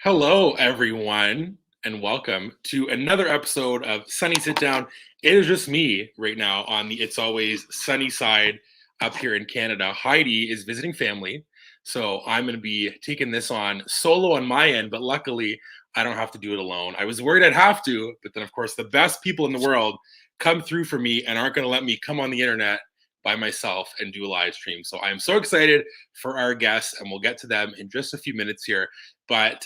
Hello, everyone, and welcome to another episode of Sunny Sit Down. It is just me right now on the It's Always Sunny side up here in Canada. Heidi is visiting family, so I'm going to be taking this on solo on my end, but luckily I don't have to do it alone. I was worried I'd have to, but then, of course, the best people in the world come through for me and aren't going to let me come on the internet by myself and do a live stream. So I'm so excited for our guests, and we'll get to them in just a few minutes here. But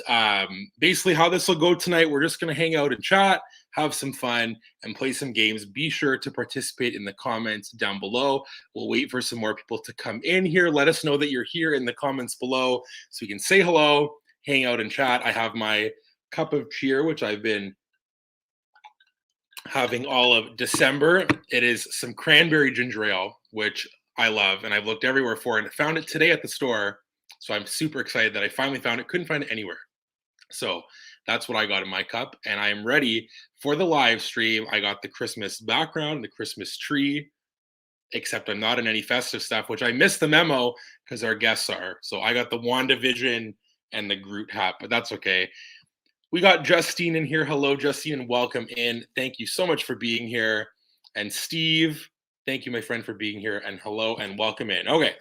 basically how this will go tonight, we're just going to hang out and chat, have some fun, and play some games. Be sure to participate in the comments down below. We'll wait for some more people to come in here. Let us know that you're here in the comments below so we can say hello, hang out, and chat. I have my cup of cheer, which I've been having all of December. It is some cranberry ginger ale, which I love, and I've looked everywhere for it. I found it today at the store, so I'm super excited that I finally found it. Couldn't find it anywhere. So that's what I got in my cup, and I am ready for the live stream. I got the Christmas background, the Christmas tree, except I'm not in any festive stuff, which I missed the memo because our guests are. So I got the WandaVision and the Groot hat, but that's okay. We got Justine in here. Hello, Justine, and welcome in. Thank you so much for being here. And Steve, thank you, my friend, for being here. And hello and welcome in. Okay,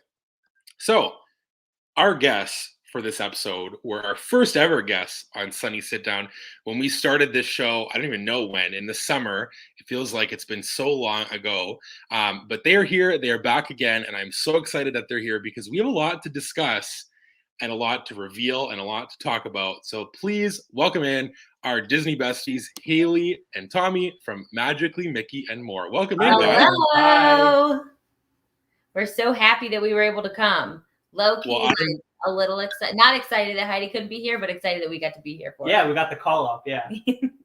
so our guests for this episode were our first ever guests on Sunny Sit Down. When we started this show, I don't even know when, in the summer. It feels like it's been so long ago. But they are here. They are back again. And I'm so excited that they're here because we have a lot to discuss and a lot to reveal and a lot to talk about. So please welcome in our Disney besties, Haley and Tommy from Magically Mickey and More. Welcome in, guys. Hello. We're so happy that we were able to come. Low-key, Well, a little excited. Not excited that Heidi couldn't be here, but excited that we got to be here for Yeah, it. we got the call up, yeah.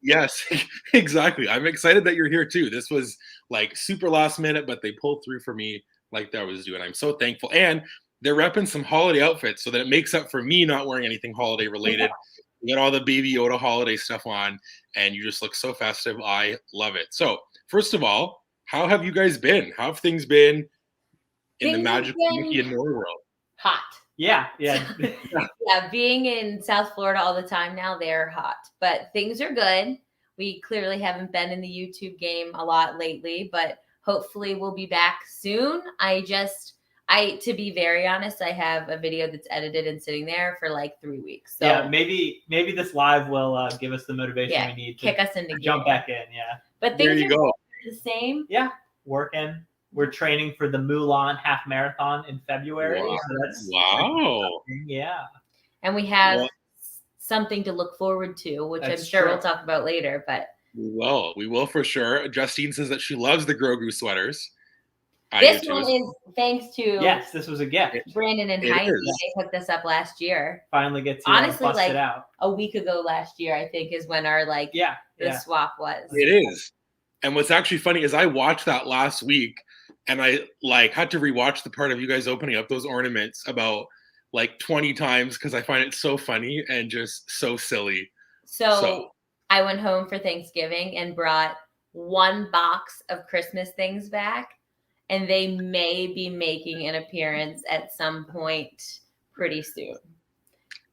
Yes, exactly. I'm excited that you're here too. This was like super last minute, but they pulled through for me like that was doing. I'm so thankful. And they're repping some holiday outfits so that it makes up for me not wearing anything holiday related. You got all the Baby Yoda holiday stuff on, and you just look so festive. I love it. So, first of all, how have you guys been? How have things been in the Magically Mickey and More world? Hot. Yeah. Yeah, being in South Florida all the time now, they're hot. But things are good. We clearly haven't been in the YouTube game a lot lately, but hopefully we'll be back soon. To be very honest, I have a video that's edited and sitting there for like 3 weeks. So yeah, maybe this live will give us the motivation we need to kick us into jump back in. Yeah. But things are the same. Yeah, working. We're training for the Mulan half marathon in February. Wow. So that's yeah. And we have something to look forward to, which I'm sure we'll talk about later. But we will for sure. Justine says that she loves the Grogu sweaters. This one is thanks to this was a gift. Brandon and Heidi. They hooked this up last year. Finally get to honestly bust it out. A week ago last year, I think, is when our the swap was. It is. And what's actually funny is I watched that last week, and I had to rewatch the part of you guys opening up those ornaments about 20 times because I find it so funny and just so silly. So I went home for Thanksgiving and brought 1 box of Christmas things back. And they may be making an appearance at some point pretty soon.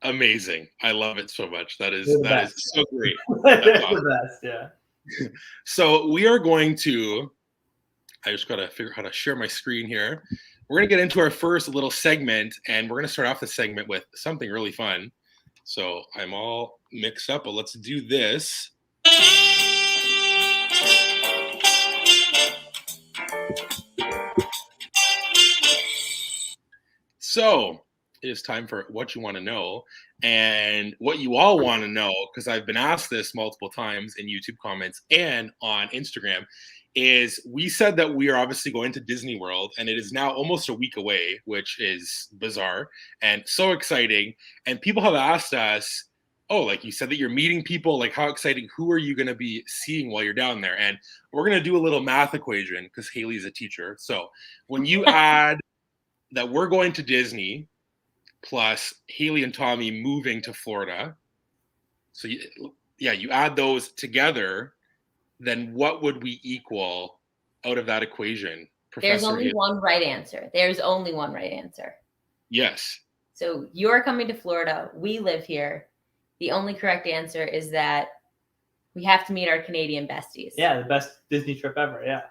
Amazing. I love it so much. That is so great. That's awesome. The best, yeah. So we are going to, I just got to figure out how to share my screen here. We're going to get into our first little segment, and we're going to start off the segment with something really fun. So I'm all mixed up, but let's do this. So it is time for what you want to know, and what you all want to know, because I've been asked this multiple times in YouTube comments and on Instagram, is we said that we are obviously going to Disney World, and it is now almost a week away, which is bizarre and so exciting. And people have asked us, you said that you're meeting people, how exciting, who are you going to be seeing while you're down there? And we're going to do a little math equation because Haley's a teacher. So when you add that we're going to Disney, plus Haley and Tommy moving to Florida. So you add those together, then what would we equal out of that equation? There's only one right answer. Yes. So you're coming to Florida. We live here. The only correct answer is that we have to meet our Canadian besties. Yeah, the best Disney trip ever. Yeah.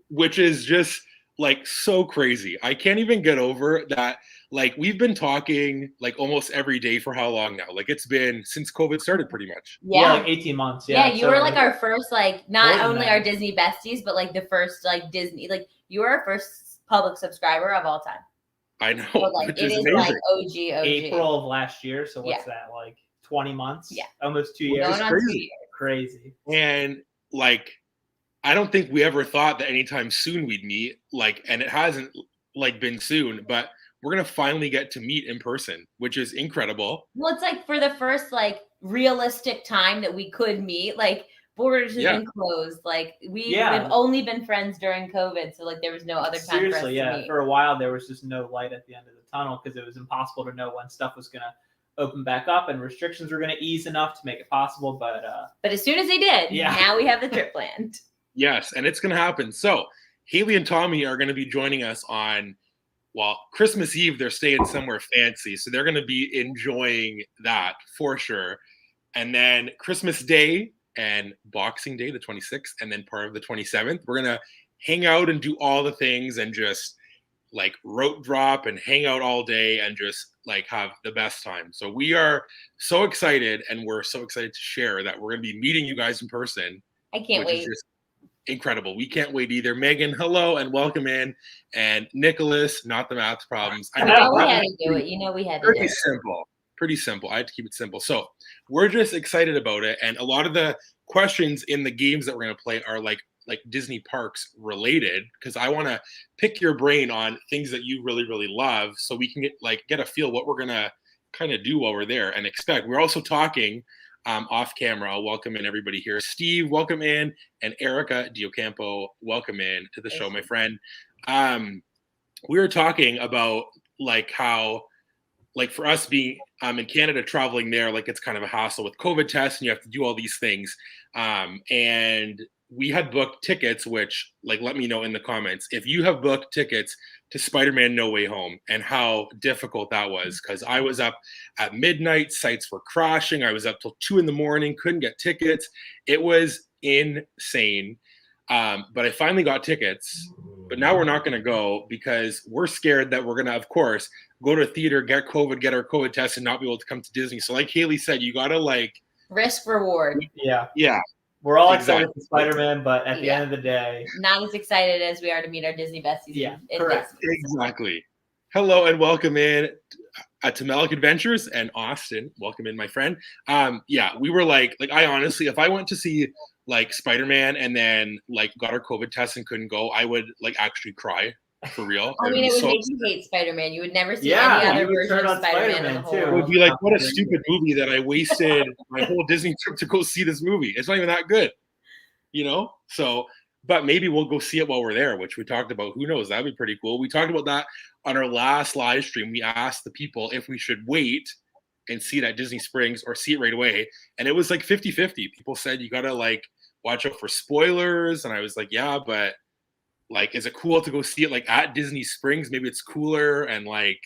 Which is just like so crazy. I can't even get over that. Like we've been talking like almost every day for how long now? Like it's been since COVID started pretty much. Yeah, like 18 months. Yeah, you were like our first, like not only that. our Disney besties, but like the first like Disney, like you were our first public subscriber of all time. I know. So, like which it is amazing. like OG. April of last year. So what's that, like 20 months? Yeah. Almost 2 years. Going on crazy. 2 years. Crazy. And like I don't think we ever thought that anytime soon we'd meet, like, and it hasn't like been soon, but we're gonna finally get to meet in person, which is incredible. Well, it's like for the first like realistic time that we could meet, like borders have been closed. Like we've only been friends during COVID, so like there was no other time. Seriously, for us to meet. For a while there was just no light at the end of the tunnel because it was impossible to know when stuff was gonna open back up and restrictions were gonna ease enough to make it possible. But as soon as they did, now we have the trip planned. Yes, and it's gonna happen. So Haley and Tommy are gonna be joining us on Christmas Eve. They're staying somewhere fancy, so they're gonna be enjoying that for sure. And then Christmas Day and Boxing Day, the 26th, and then part of the 27th, we're gonna hang out and do all the things and just like rope drop and hang out all day and just like have the best time. So we are so excited, and we're so excited to share that we're gonna be meeting you guys in person. I can't wait. Incredible. We can't wait either. Megan, hello and welcome in. And Nicholas, not the math problems. I know we had to do it. You know we had to do it. Pretty simple. I had to keep it simple. So we're just excited about it. And a lot of the questions in the games that we're going to play are like Disney parks related, because I want to pick your brain on things that you really, really love so we can get a feel what we're going to kind of do while we're there and expect. We're also talking off camera. I'll welcome in everybody here. Steve, welcome in, and Erica Diocampo, welcome in to the show, my friend. We were talking about like how, like for us being in Canada, traveling there, like it's kind of a hassle with COVID tests, and you have to do all these things. And we had booked tickets, which like let me know in the comments if you have booked tickets to Spider-Man No Way Home and how difficult that was, because I was up at midnight, sites were crashing, I was up till 2 a.m, couldn't get tickets. It was insane. But I finally got tickets, but now we're not going to go because we're scared that we're going to, of course, go to a theater, get our COVID test, and not be able to come to Disney. So like Haley said, you got to like risk reward. Yeah. We're all excited for Spider-Man, but at the end of the day, not as excited as we are to meet our Disney besties. Yeah, correct. Exactly. Hello and welcome in to Melic Adventures, and Austin, welcome in, my friend. We were like I honestly, if I went to see like Spider-Man and then like got our COVID test and couldn't go, I would like actually cry. For real. I mean, it would make you hate Spider-Man. You would never see any other version of Spider-Man in the whole world. It would be like, what a stupid movie that I wasted my whole Disney trip to go see this movie. It's not even that good, you know? So, but maybe we'll go see it while we're there, which we talked about. Who knows? That'd be pretty cool. We talked about that on our last live stream. We asked the people if we should wait and see it at Disney Springs or see it right away. And it was like 50-50. People said, you got to like watch out for spoilers. And I was like, yeah, but like, is it cool to go see it like at Disney Springs? Maybe it's cooler, and like,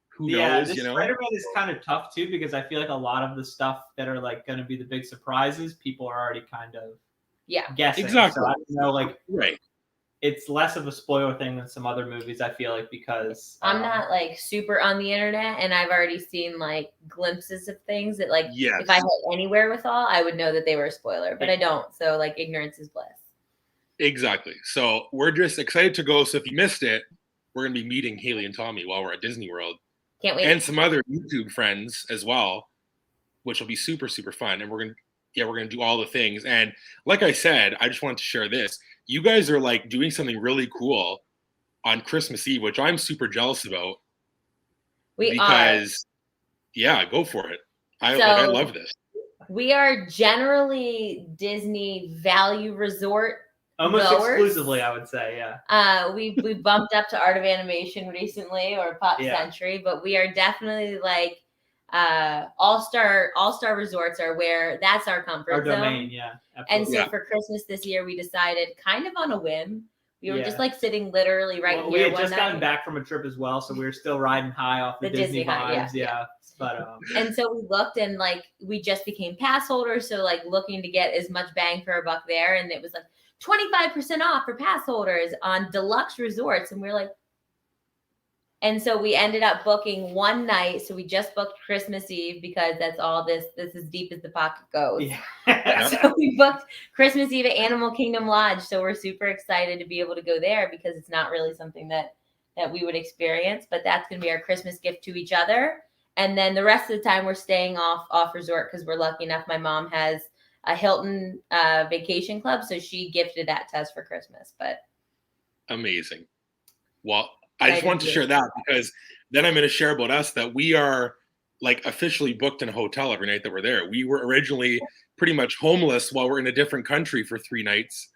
who knows? You know, Spider-Man is kind of tough too, because I feel like a lot of the stuff that are like going to be the big surprises, people are already kind of guessing. Exactly. So I don't know, like right. It's less of a spoiler thing than some other movies, I feel like, because I'm not like super on the internet, and I've already seen like glimpses of things that like if I had anywhere with all, I would know that they were a spoiler, but I don't. So like ignorance is bliss. Exactly. So we're just excited to go. So if you missed it, we're going to be meeting Haley and Tommy while we're at Disney World. Can't wait. And some other YouTube friends as well, which will be super, super fun. And we're going to do all the things. And like I said, I just wanted to share this. You guys are like doing something really cool on Christmas Eve, which I'm super jealous about. Because go for it. I love this. We are generally Disney value resort. Almost exclusively, I would say, yeah. We bumped up to Art of Animation recently, or Pop Century, but we are definitely like all-star resorts are where that's our comfort zone. Our domain, yeah. Absolutely. And so for Christmas this year, we decided kind of on a whim. We were just like sitting literally here. We had just gotten back from a trip as well, so we were still riding high off the Disney vibes. Yeah. But And so we looked, and like we just became pass holders, so like looking to get as much bang for our buck there, and it was like 25% off for pass holders on deluxe resorts, and we're like, and so we ended up booking one night. So we just booked Christmas Eve because that's all this is as deep as the pocket goes. yeah. So we booked Christmas Eve at Animal Kingdom Lodge. So we're super excited to be able to go there because it's not really something that we would experience, but that's going to be our Christmas gift to each other. And then the rest of the time we're staying off resort because we're lucky enough. My mom has a Hilton vacation club, so she gifted that to us for Christmas. But amazing. Well, I just want to share that because then I'm going to share about us that we are like officially booked in a hotel every night that we're there. We were originally pretty much homeless while we're in a different country for 3 nights,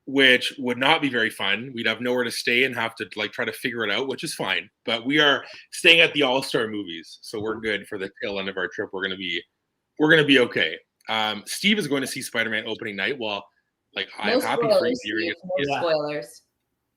which would not be very fun. We'd have nowhere to stay and have to like try to figure it out, which is fine. But we are staying at the All-Star movies, so we're good for the tail end of our trip. We're gonna be okay. Steve is going to see Spider-Man opening night. Well, like I'm happy for you. No spoilers.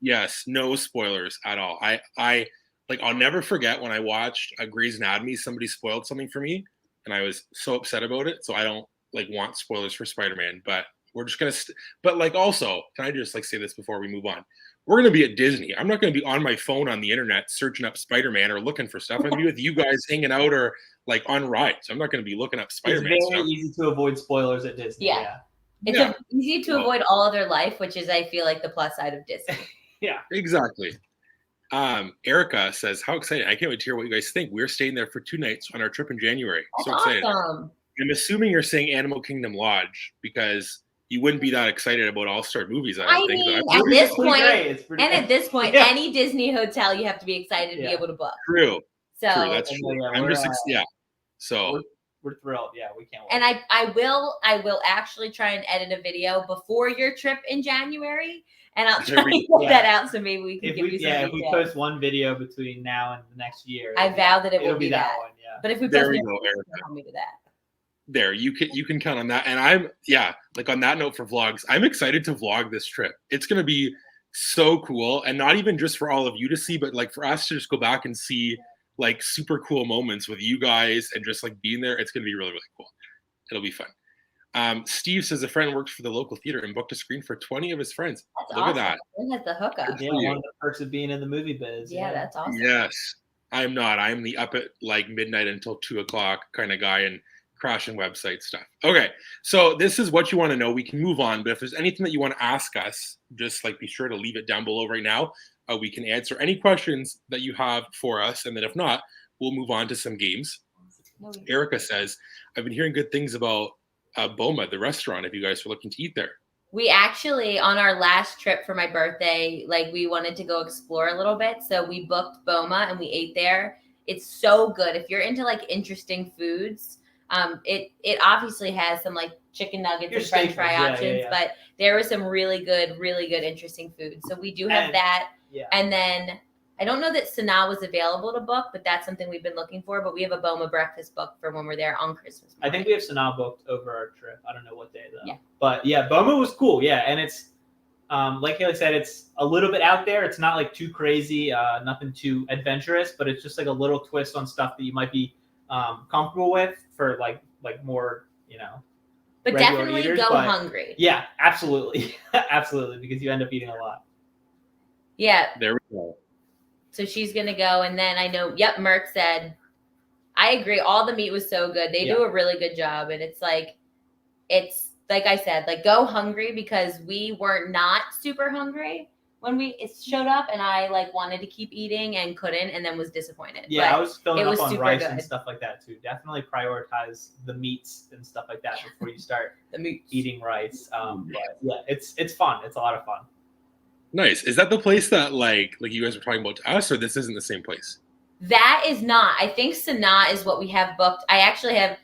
Yes, no spoilers at all. I like I'll never forget when I watched Grey's Anatomy. Somebody spoiled something for me, and I was so upset about it. So I don't like want spoilers for Spider-Man, but we're just gonna. But like also, can I just like say this before we move on? We're gonna be at Disney. I'm not gonna be on my phone on the internet searching up Spider-Man or looking for stuff. I'm gonna be with you guys hanging out or like on rides. I'm not gonna be looking up Spider-Man. It's very easy to avoid spoilers at Disney. Yeah. It's easy to avoid all other life, which is I feel like the plus side of Disney. Yeah, exactly. Erica says, how exciting. I can't wait to hear what you guys think. We're staying there for 2 nights on our trip in January. That's so excited. Awesome. I'm assuming you're saying Animal Kingdom Lodge because you wouldn't be that excited about All-Star movies. I don't think. At this point, at this point, any Disney hotel you have to be excited to be able to book. True. So true. That's true. I'm just So we're thrilled. Yeah, we can't wait. And I will actually try and edit a video before your trip in January, and I'll try and put that out so maybe we can give you some details. If we post one video between now and the next year, I vow that it will be that one. Yeah. But if we there post we it, go, Erica. tell me to that. There, you can count on that. And I'm like on that note for vlogs, I'm excited to vlog this trip. It's gonna be so cool, and not even just for all of you to see, but like for us to just go back and see like super cool moments with you guys and just like being there. It's gonna be really, really cool. It'll be fun. Steve says a friend works for the local theater and booked a screen for 20 of his friends. That's Look awesome. at that. He has the hookup. Yeah, one of the perks of being in the movie biz. Yeah, that's awesome. Yes. I'm not. I'm the up at like midnight until 2 o'clock kind of guy and crashing website stuff. Okay, so this is what you want to know. We can move on, but if there's anything that you want to ask us, just like be sure to leave it down below right now. We can answer any questions that you have for us, and then if not, we'll move on to some games. Erica says, I've been hearing good things about Boma, the restaurant, if you guys are looking to eat there. We actually, on our last trip for my birthday, like we wanted to go explore a little bit. So we booked Boma and we ate there. It's so good. If you're into like interesting foods, it obviously has some like chicken nuggets and French fry options, but there was some really good, interesting food. So we do have that. Yeah. And then I don't know that Sanaa was available to book, but that's something we've been looking for. But we have a Boma breakfast booked for when we're there on Christmas morning. I think we have Sanaa booked over our trip. I don't know what day though. Yeah. But yeah, Boma was cool. Yeah, and it's like Haley said, it's a little bit out there. It's not like too crazy, nothing too adventurous, but it's just like a little twist on stuff that you might be comfortable with for like more, But definitely eaters, go hungry. Yeah, absolutely. Absolutely, because you end up eating a lot. Yeah. There we go. So she's going to go. And then I know, Merck said, I agree. All the meat was so good. They do a really good job. And it's like I said, like go hungry because we were not super hungry when we showed up, and I like wanted to keep eating and couldn't, and then was disappointed. Yeah, but I was filling up on rice good. And stuff like that too. Definitely prioritize the meats and stuff like that before you start eating rice. But yeah, it's fun. It's a lot of fun. Nice. Is that the place that like you guys were talking about to us, or this isn't the same place? That is not. I think Sanaa is what we have booked. I actually have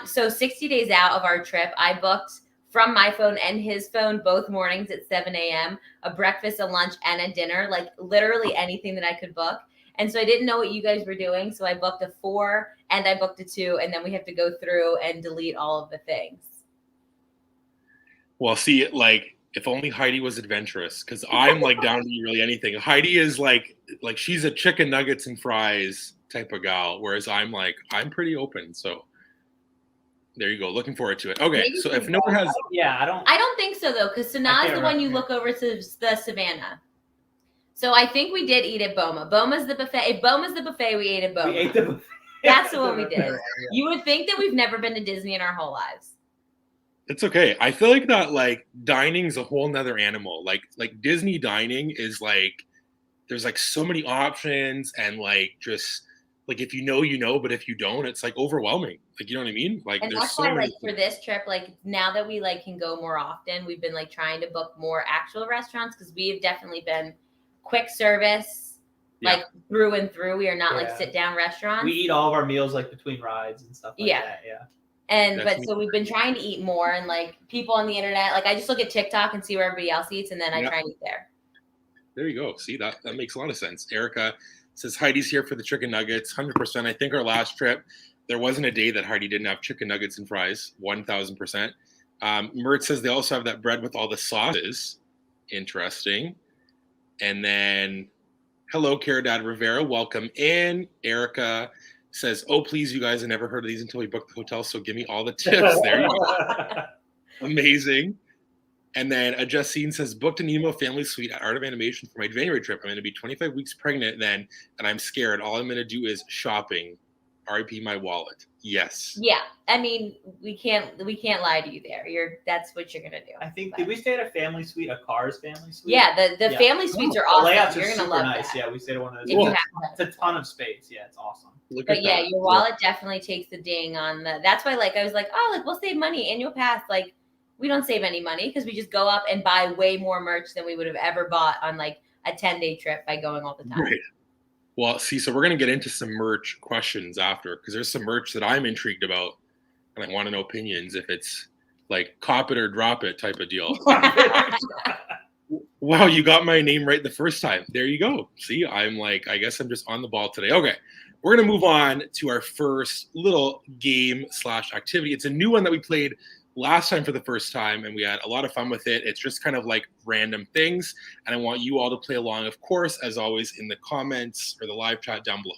60 days out of our trip, I booked from my phone and his phone both mornings at 7 a.m., a breakfast, a lunch, and a dinner, like literally anything that I could book. And so I didn't know what you guys were doing. So I booked a 4 and I booked a 2, and then we have to go through and delete all of the things. Well, see, like if only Heidi was adventurous, because I'm like down to eat really anything. Heidi is like she's a chicken nuggets and fries type of gal, whereas I'm pretty open. So there you go. Looking forward to it. Okay, Maybe so if no one has, I don't think so though, because Sanaa is the one you look over to the Savannah. So I think we did eat at Boma. Boma's the buffet. If Boma's the buffet, we ate at Boma. We ate the buffet. That's the one we did. You would think that we've never been to Disney in our whole lives. it's okay. I feel like that like dining's a whole nother animal. Like Disney dining is like there's like so many options and like just like if you know, but if you don't, it's like overwhelming. Like you know what I mean? Like And there's that's so why, many like for this trip, like now that we like can go more often, we've been like trying to book more actual restaurants because we have definitely been quick service, like through and through. We are not like sit down restaurants. We eat all of our meals like between rides and stuff like that. Yeah. And so we've been trying to eat more and like people on the internet, like I just look at TikTok and see where everybody else eats and then I try and eat there. There you go. See, that makes a lot of sense. Erica says Heidi's here for the chicken nuggets. 100%. I think our last trip, there wasn't a day that Heidi didn't have chicken nuggets and fries. 1,000%. Mert says they also have that bread with all the sauces. Interesting. And then, hello, Cara Dad Rivera. Welcome in. Erica says, oh, please, you guys, I never heard of these until we booked the hotel, so give me all the tips. There you go. Amazing. And then Justine says, booked an emo family suite at Art of Animation for my January trip. I'm going to be 25 weeks pregnant then, and I'm scared. All I'm going to do is shopping. RIP my wallet. Yes. Yeah. I mean, we can't lie to you there. That's what you're going to do. I think, did we stay at a family suite, a Cars family suite? Yeah, the family suites are awesome. Layouts you're are going to super love nice. that. Yeah, we stayed at one of those. It's a ton of space. Yeah, it's awesome. But yeah, your wallet definitely takes the ding on that's why like I was like, oh, like we'll save money. Annual pass, like we don't save any money because we just go up and buy way more merch than we would have ever bought on like a 10-day trip by going all the time. Right. Well, see, so we're going to get into some merch questions after because there's some merch that I'm intrigued about and I want to know opinions if it's like cop it or drop it type of deal. Wow, you got my name right the first time. There you go. See, I'm like, I guess I'm just on the ball today. Okay, we're going to move on to our first little game/activity. It's a new one that we played last time for the first time, and we had a lot of fun with it. It's just kind of like random things, and I want you all to play along, of course, as always, in the comments or the live chat down below.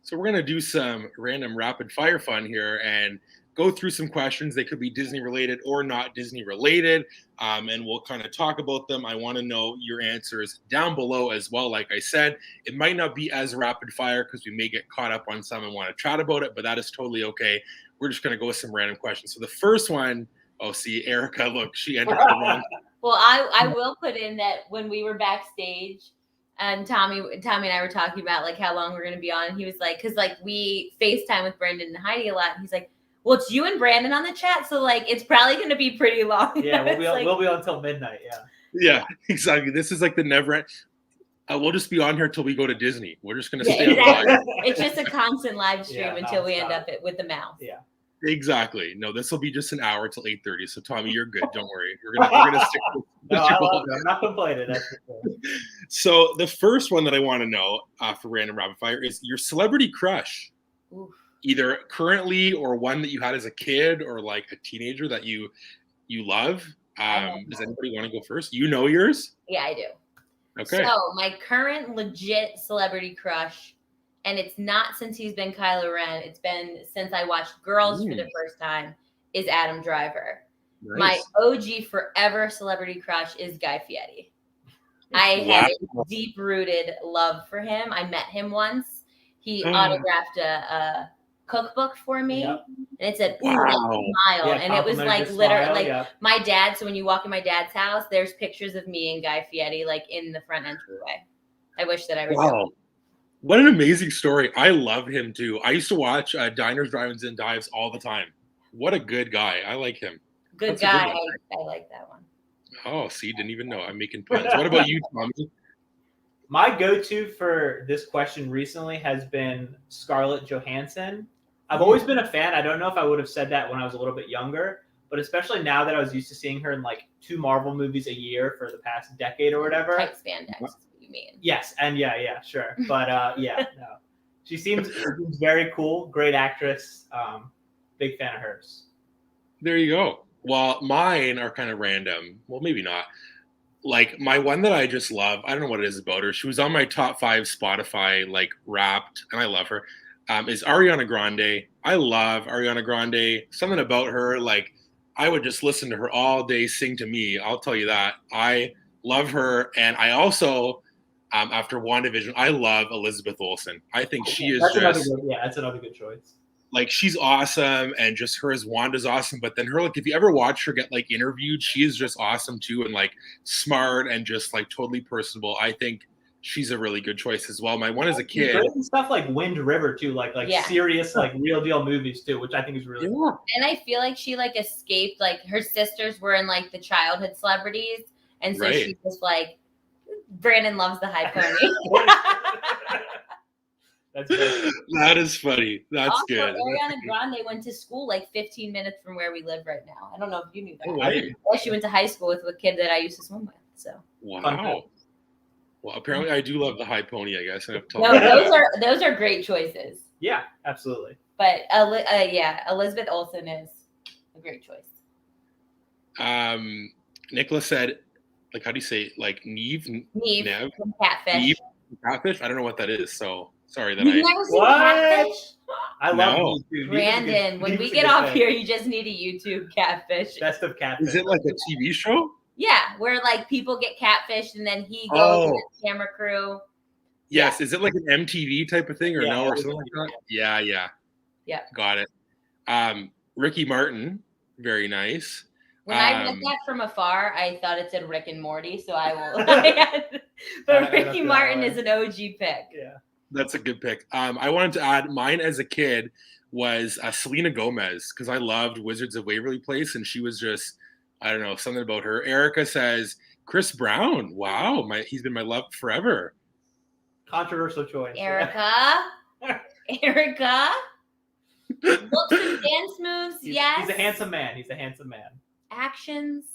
So we're going to do some random rapid fire fun here and go through some questions. They could be Disney related or not Disney related. And we'll kind of talk about them. I want to know your answers down below as well. Like I said, it might not be as rapid fire because we may get caught up on some and want to chat about it, but that is totally okay. We're just going to go with some random questions. So the first one, oh, see, Erica, look, she entered the wrong. Well, I will put in that when we were backstage, and Tommy and I were talking about like how long we're going to be on. And he was like, because like we FaceTime with Brendan and Heidi a lot. And he's like, well, it's you and Brandon on the chat. So like, it's probably going to be pretty long. Yeah, we'll be on until midnight. Yeah. Yeah, exactly. This is like the never end. We'll just be on here till we go to Disney. We're just going to stay exactly. live. It's just a constant live stream until we end up with the mouse. Yeah. Exactly. No, this will be just an hour till 8:30. So Tommy, you're good. Don't worry. We're gonna stick. I'm not complaining. That's for sure. So the first one that I want to know for random rapid fire is your celebrity crush, either currently or one that you had as a kid or like a teenager that you love. Does anybody want to go first? You know yours? Yeah, I do. Okay. So my current legit celebrity crush. And it's not since he's been Kylo Ren. It's been since I watched Girls for the first time, is Adam Driver. Nice. My OG forever celebrity crush is Guy Fieri. I have a deep-rooted love for him. I met him once. He autographed a cookbook for me. Yep. And it said, smile. Yeah, and it was like literally my dad. So when you walk in my dad's house, there's pictures of me and Guy Fieri like in the front entryway. I wish that I was What an amazing story. I love him too. I used to watch Diners, Drive-Ins, and Dives all the time. What a good guy. I like him. Good guy. I like that one. Oh, see, didn't even know. I'm making puns. What about you, Tommy? My go-to for this question recently has been Scarlett Johansson. I've always been a fan. I don't know if I would have said that when I was a little bit younger, but especially now that I was used to seeing her in like 2 Marvel movies a year for the past decade or whatever. Tight spandex. Mean. Yes, and yeah, sure. But no. She seems very cool. Great actress. Big fan of hers. There you go. Well, mine are kind of random. Well, maybe not. Like my one that I just love. I don't know what it is about her. She was on my top 5 Spotify like Wrapped, and I love her. Is Ariana Grande. I love Ariana Grande. Something about her, like I would just listen to her all day sing to me. I'll tell you that. I love her, and I also, after WandaVision, I love Elizabeth Olsen. I think she is that's another good choice. Like she's awesome, and just her as Wanda's awesome. But then her, like, if you ever watch her get like interviewed, she is just awesome too, and like smart and just like totally personable. I think she's a really good choice as well. My one as a kid, and stuff like Wind River too, like serious, like real deal movies too, which I think is really cool. And I feel like she like escaped. Like her sisters were in like the childhood celebrities, and so she's just like, Brandon loves the high pony. That's good. That is funny. That's also, good. Ariana Grande went to school like 15 minutes from where we live right now. I don't know if you knew that. Oh, right. She went to high school with a kid that I used to swim with. So wow. Well, apparently I do love the high pony. I guess I have to those are great choices. Yeah, absolutely. But Elizabeth Olsen is a great choice. Nicholas said, like, how do you say, like Neve from Catfish. Neve from Catfish. I don't know what that is. So sorry that You've never seen Catfish? I love YouTube. Brandon, when we get off here, you just need a YouTube Catfish. Best of Catfish. Is it like a TV show? Yeah, where like people get catfished and then he goes with the camera crew. Yes. Yeah. Is it like an MTV type of thing or no or something like that? Yeah. Yeah. Got it. Ricky Martin, very nice. When I read that from afar, I thought it said Rick and Morty, so I will. But Ricky Martin is an OG pick. Yeah. That's a good pick. I wanted to add mine as a kid was Selena Gomez because I loved Wizards of Waverly Place, and she was just, I don't know, something about her. Erica says Chris Brown. Wow, he's been my love forever. Controversial choice. Erica. Looks and dance moves, yes. He's a handsome man. Actions,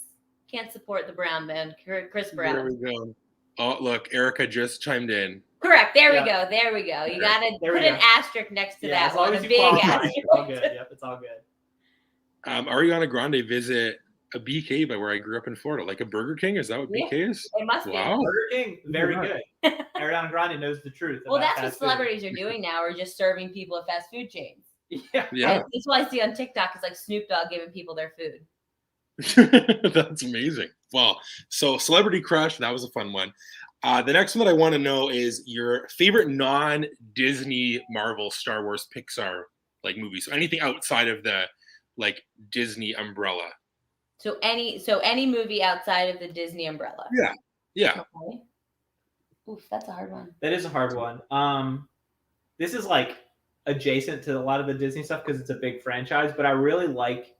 can't support the Brown man. Chris Brown. There we go. Oh, look, Erica just chimed in. Correct. There we go. You got to put an asterisk next to that one. A big asterisk. It's all good. Yep, it's all good. Ariana Grande visit a BK by where I grew up in Florida, like a Burger King. Is that what BK is? It must be. Burger King, very good. Ariana Grande knows the truth. Well, that's what celebrities are doing now. We're just serving people at fast food chains. Yeah. That's what I see on TikTok. It's like Snoop Dogg giving people their food. That's amazing. Well, so Celebrity Crush, that was a fun one. The next one that I want to know is your favorite non-Disney, Marvel, Star Wars, Pixar like movies. So anything outside of the like Disney umbrella. So any movie outside of the Disney umbrella. Yeah. Okay. Oof, that's a hard one. That is a hard one. This is like adjacent to a lot of the Disney stuff because it's a big franchise, but I really like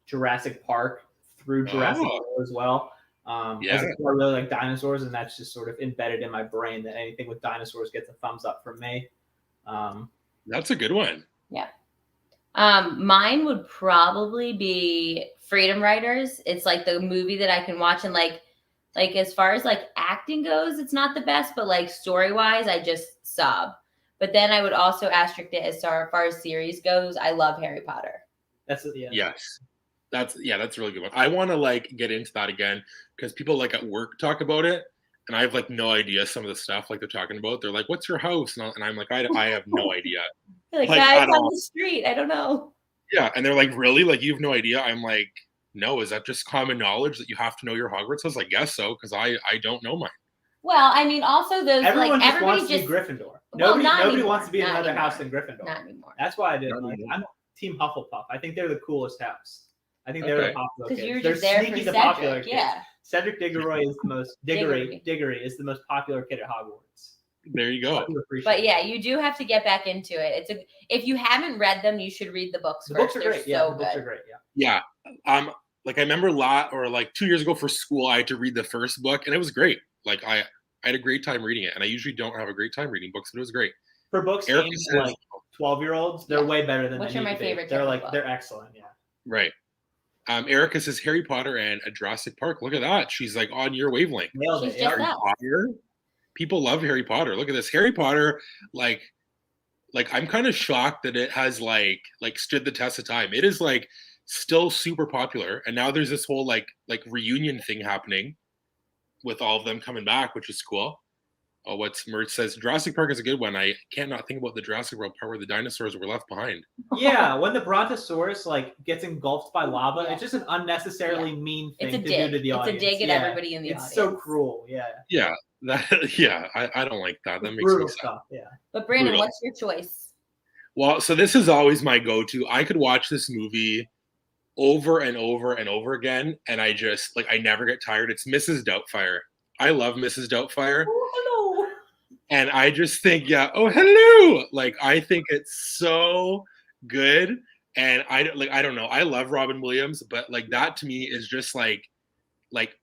Jurassic Park through Jurassic World as well. I really like dinosaurs, and that's just sort of embedded in my brain that anything with dinosaurs gets a thumbs up from me. That's a good one. Yeah. Mine would probably be Freedom Writers. It's like the movie that I can watch and like as far as like acting goes, it's not the best, but like story wise, I just sob. But then I would also asterisk it as far as series goes. I love Harry Potter. Yes. That's a really good one. I want to like get into that again because people like at work talk about it, and I have like no idea some of the stuff like they're talking about. They're like, "What's your house?" And I'm like, "I have no idea." Like guys on the street, I don't know. Yeah, and they're like, "Really? Like you have no idea?" I'm like, "No, is that just common knowledge that you have to know your Hogwarts house?" I guess so because I don't know mine. Well, I mean, also those everybody wants to be Gryffindor. Well, nobody wants to be in another house than Gryffindor. Not anymore. That's why I didn't like. I'm Team Hufflepuff. I think they're the coolest house. I think they're the popular kids. You're just there for Cedric, popular kids. Cedric Diggory is the most Diggory is the most popular kid at Hogwarts. There you go. But yeah, you do have to get back into it. If you haven't read them, you should read the books first. Books are great. The books are great. Yeah. Like I remember like 2 years ago for school, I had to read the first book, and it was great. Like I had a great time reading it, and I usually don't have a great time reading books, but it was great. For books aimed like 12-year-olds, they're way better than which are my favorite. They're excellent. Yeah. Right. Erica says Harry Potter and a Jurassic Park. Look at that. She's like on your wavelength. Nailed it. Harry Potter. People love Harry Potter. Look at this. Harry Potter, like like I'm kind of shocked that it has like stood the test of time. It is like still super popular, and now there's this whole like reunion thing happening with all of them coming back, which is cool. Oh, what's Mert says Jurassic Park is a good one. I can't not think about the Jurassic World part where the dinosaurs were left behind. Yeah, when the Brontosaurus like gets engulfed by lava, Yeah. it's just an unnecessarily mean thing It's a to dig. do to the audience. It's a dig at everybody in the it's audience. so cruel. Yeah. Yeah, I don't like that. That makes Brutal me sad. stuff. Yeah. But Brandon, Brutal. what's your choice? Well, so this is always my go-to. I could watch this movie over and over and over again, and I just I never get tired. It's Mrs. Doubtfire. I love Mrs. Doubtfire. Oh, hello. And I just think, oh, hello. Like, I think it's so good. And I don't know. I love Robin Williams, but like that to me is just like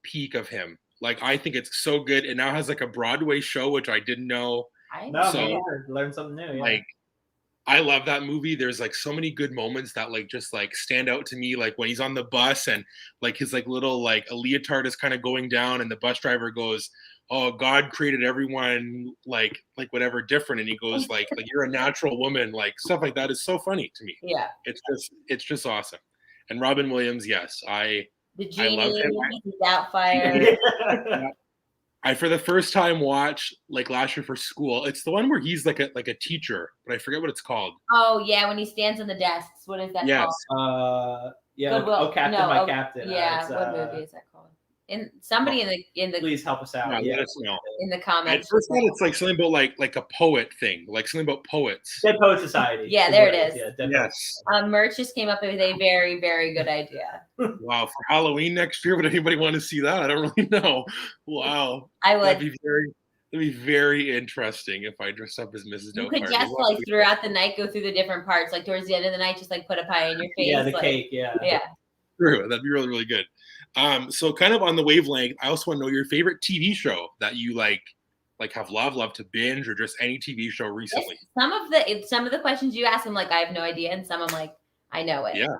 peak of him. Like, I think it's so good. It now has like a Broadway show, which I didn't know. Learn something new. Yeah. Like, I love that movie. There's like so many good moments that like just like stand out to me. Like when he's on the bus and like his like little like a leotard is kind of going down and the bus driver goes, "Oh, God created everyone like whatever different," and he goes like "You're a natural woman," like stuff like that is so funny to me. Yeah. It's just awesome. And Robin Williams, yes, The I love Genie, him. Doubtfire. I for the first time watched like last year for school. It's the one where he's like a teacher, but I forget what it's called. Oh yeah, when he stands on the desks. What is that Yes. called? Yeah. Goodwill. Oh, Captain, No, my oh, Captain. Yeah. It's, what movie is that called? In somebody in the Please help us out. Let us know. in the At comments. first, thought it's like something about like a poet thing, like something about poets. Dead Poet Society. Yeah, there it is. Yeah, Dead Yes. Merch just came up with a very, very good idea. Wow, for Halloween next year, would anybody want to see that? I don't really know. Wow, I would. that'd be very interesting if I dressed up as Mrs. You Doubtfire. could just like throughout the night go through the different parts. Like towards the end of the night, just like put a pie in your face. Yeah, the like, cake. Yeah. Yeah. True, that'd be really, really good. So kind of on the wavelength, I also want to know your favorite TV show that you like have love to binge, or just any TV show recently. Some of the questions you ask, I'm like, I have no idea, and some I'm like, I know it. Yeah.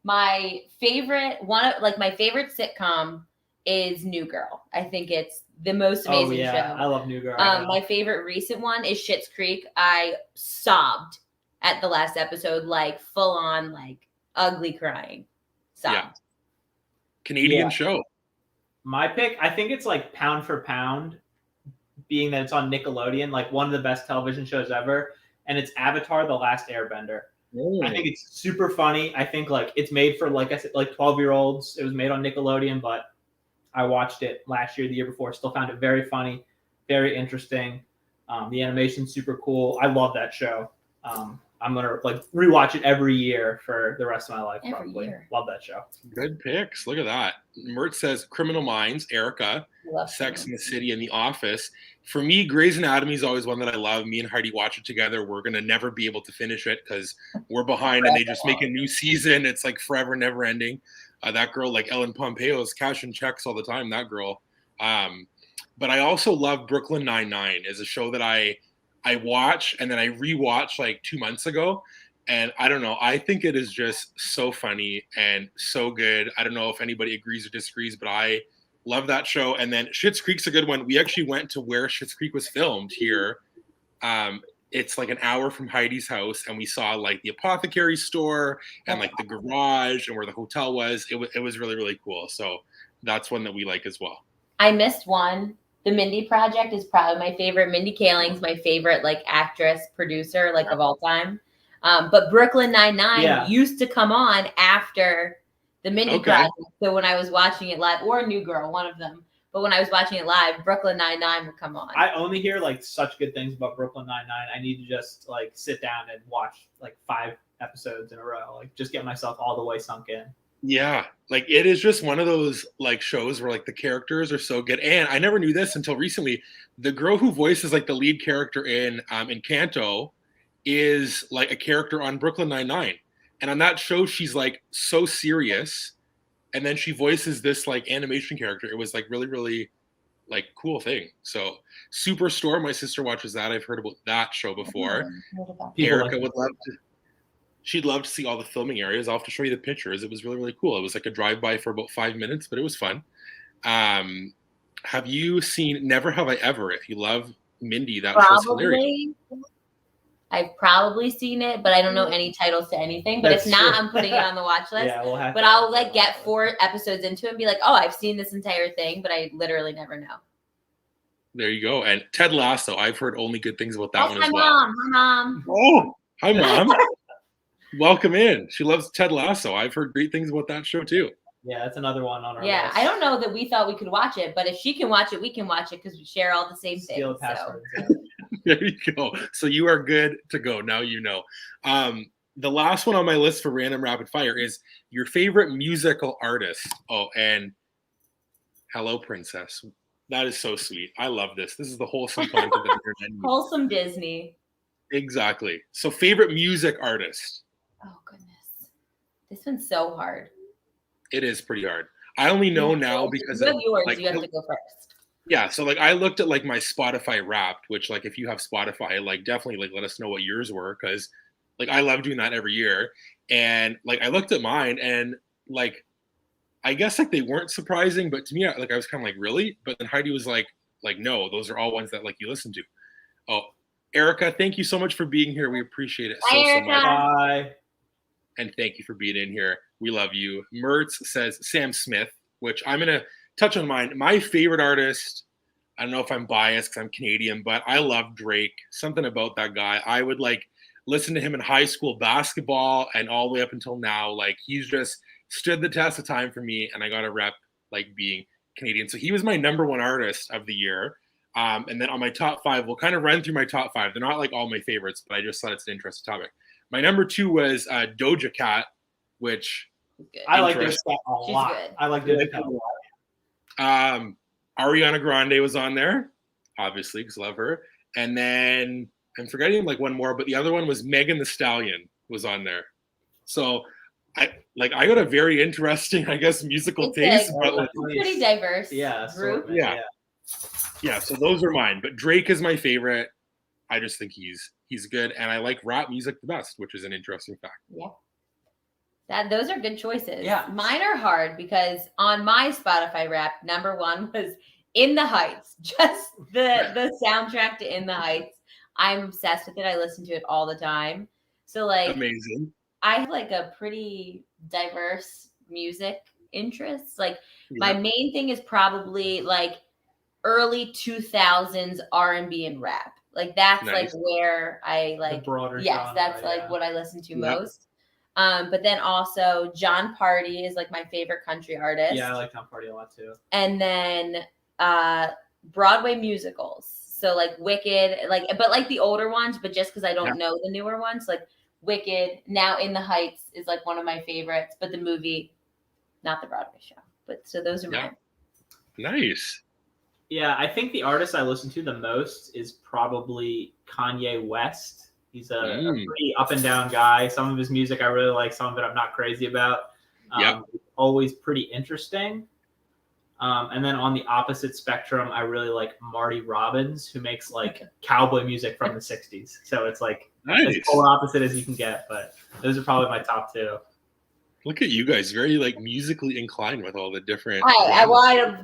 My favorite my favorite sitcom is New Girl. I think it's the most amazing show. I love New Girl. My favorite recent one is Schitt's Creek. I sobbed at the last episode, like full on, like ugly crying. Sobbed. Yeah. Canadian show. My pick, I think it's like pound for pound, being that it's on Nickelodeon, like one of the best television shows ever, and it's Avatar: The Last Airbender. I think it's super funny. I think like it's made for, like I said, like 12-year-olds. It was made on Nickelodeon, but I watched it last year, the year before. Still found it very funny, very interesting. The animation's super cool. I love that show. I'm gonna like rewatch it every year for the rest of my life. Probably love that show. Good picks. Look at that. Mert says Criminal Minds, Erica, Sex and the City, and The Office. For me, Grey's Anatomy is always one that I love. Me and Heidi watch it together. We're gonna never be able to finish it because we're behind, and they just make a new season. It's like forever, never ending. That girl, like Ellen Pompeo, is cashing checks all the time. That girl. But I also love Brooklyn Nine-Nine. Is a show that I watch and then I rewatched like 2 months ago, and I don't know. I think it is just so funny and so good. I don't know if anybody agrees or disagrees, but I love that show. And then Schitt's Creek's a good one. We actually went to where Schitt's Creek was filmed here. It's like an hour from Heidi's house, and we saw like the apothecary store and like the garage and where the hotel was. It was really, really cool. So that's one that we like as well. I missed one. The Mindy Project is probably my favorite. Mindy Kaling's my favorite like actress, producer, like of all time. But Brooklyn Nine-Nine used to come on after the Mindy Project. So when I was watching it live, or New Girl, one of them. But when I was watching it live, Brooklyn Nine-Nine would come on. I only hear like such good things about Brooklyn Nine-Nine. I need to just like sit down and watch like 5 episodes in a row. Like just get myself all the way sunk in. Yeah, like it is just one of those like shows where like the characters are so good. And I never knew this until recently. The girl who voices like the lead character in Encanto is like a character on Brooklyn Nine-Nine. And on that show, she's like so serious. And then she voices this like animation character. It was like really, really like cool thing. So Superstore, my sister watches that. I've heard about that show before. Erica would love to. She'd love to see all the filming areas. I'll have to show you the pictures. It was really, really cool. It was like a drive-by for about 5 minutes, but it was fun. Have you seen Never Have I Ever? If you love Mindy, that was hilarious. I've probably seen it, but I don't know any titles to anything. But That's if not, true. I'm putting it on the watch list. Yeah, we'll have But to I'll like get 4 episodes into it and be like, oh, I've seen this entire thing, but I literally never know. There you go. And Ted Lasso, I've heard only good things about that one as well. Hi, Mom. Oh, hi, Mom. Welcome in. She loves Ted Lasso. I've heard great things about that show too. Yeah, that's another one on our Yeah, list. I don't know that we thought we could watch it, but if she can watch it, we can watch it because we share all the same Steal things. passwords. There you go. So you are good to go. Now you know. The last one on my list for random rapid fire is your favorite musical artist. Oh, and hello, Princess. That is so sweet. I love this. This is the wholesome content that the internet needs. Wholesome Disney. Exactly. So favorite music artist. Oh, goodness. This one's so hard. It is pretty hard. I only know now because you have yours. like, You have to go first. yeah, so like I looked at like my Spotify Wrapped, which like if you have Spotify, like definitely like let us know what yours were because like I love doing that every year. And like I looked at mine and like I guess like they weren't surprising, but to me like I was kind of like really. But then Heidi was like no, those are all ones that like you listen to. Oh, Erica, thank you so much for being here. We appreciate it so much. Bye. And thank you for being in here. We love you. Mertz says Sam Smith, which I'm going to touch on mine. My favorite artist, I don't know if I'm biased because I'm Canadian, but I love Drake. Something about that guy. I would like listen to him in high school basketball and all the way up until now. Like he's just stood the test of time for me, and I got to rep like being Canadian. So he was my number 1 artist of the year. And then on my top 5, we'll kind of run through my top 5. They're not like all my favorites, but I just thought it's an interesting topic. My number 2 was Doja Cat, which I like Doja Cat a lot. Good. I like Doja Cat a lot. Ariana Grande was on there, obviously, because I love her. And then I'm forgetting like one more, but the other one was Megan Thee Stallion was on there. So I got a very interesting, I guess, musical taste. But like, pretty diverse group. Yeah. So those are mine. But Drake is my favorite. I just think he's good, and I like rap music the best, which is an interesting fact. Yeah. Those are good choices. Yeah. Mine are hard because on my Spotify Wrapped, number 1 was In the Heights. Just the soundtrack to In the Heights. I'm obsessed with it. I listen to it all the time. So like amazing. I have like a pretty diverse music interests. Like my main thing is probably like early 2000s R&B and rap. Like that's like where I like the broader yes, genre, that's like what I listen to most. But then also John Party is like my favorite country artist. Yeah, I like John Party a lot too. And then Broadway musicals. So like Wicked, like but like the older ones, but just because I don't know the newer ones, like Wicked, now In the Heights is like one of my favorites, but the movie, not the Broadway show. But so those are mine. Nice. Yeah, I think the artist I listen to the most is probably Kanye West. He's a pretty up and down guy. Some of his music I really like, some of it I'm not crazy about. Always pretty interesting. And then on the opposite spectrum, I really like Marty Robbins, who makes like cowboy music from the 60s. So it's like as polar opposite as you can get, but those are probably my top 2. Look at you guys, very like musically inclined with all the different. I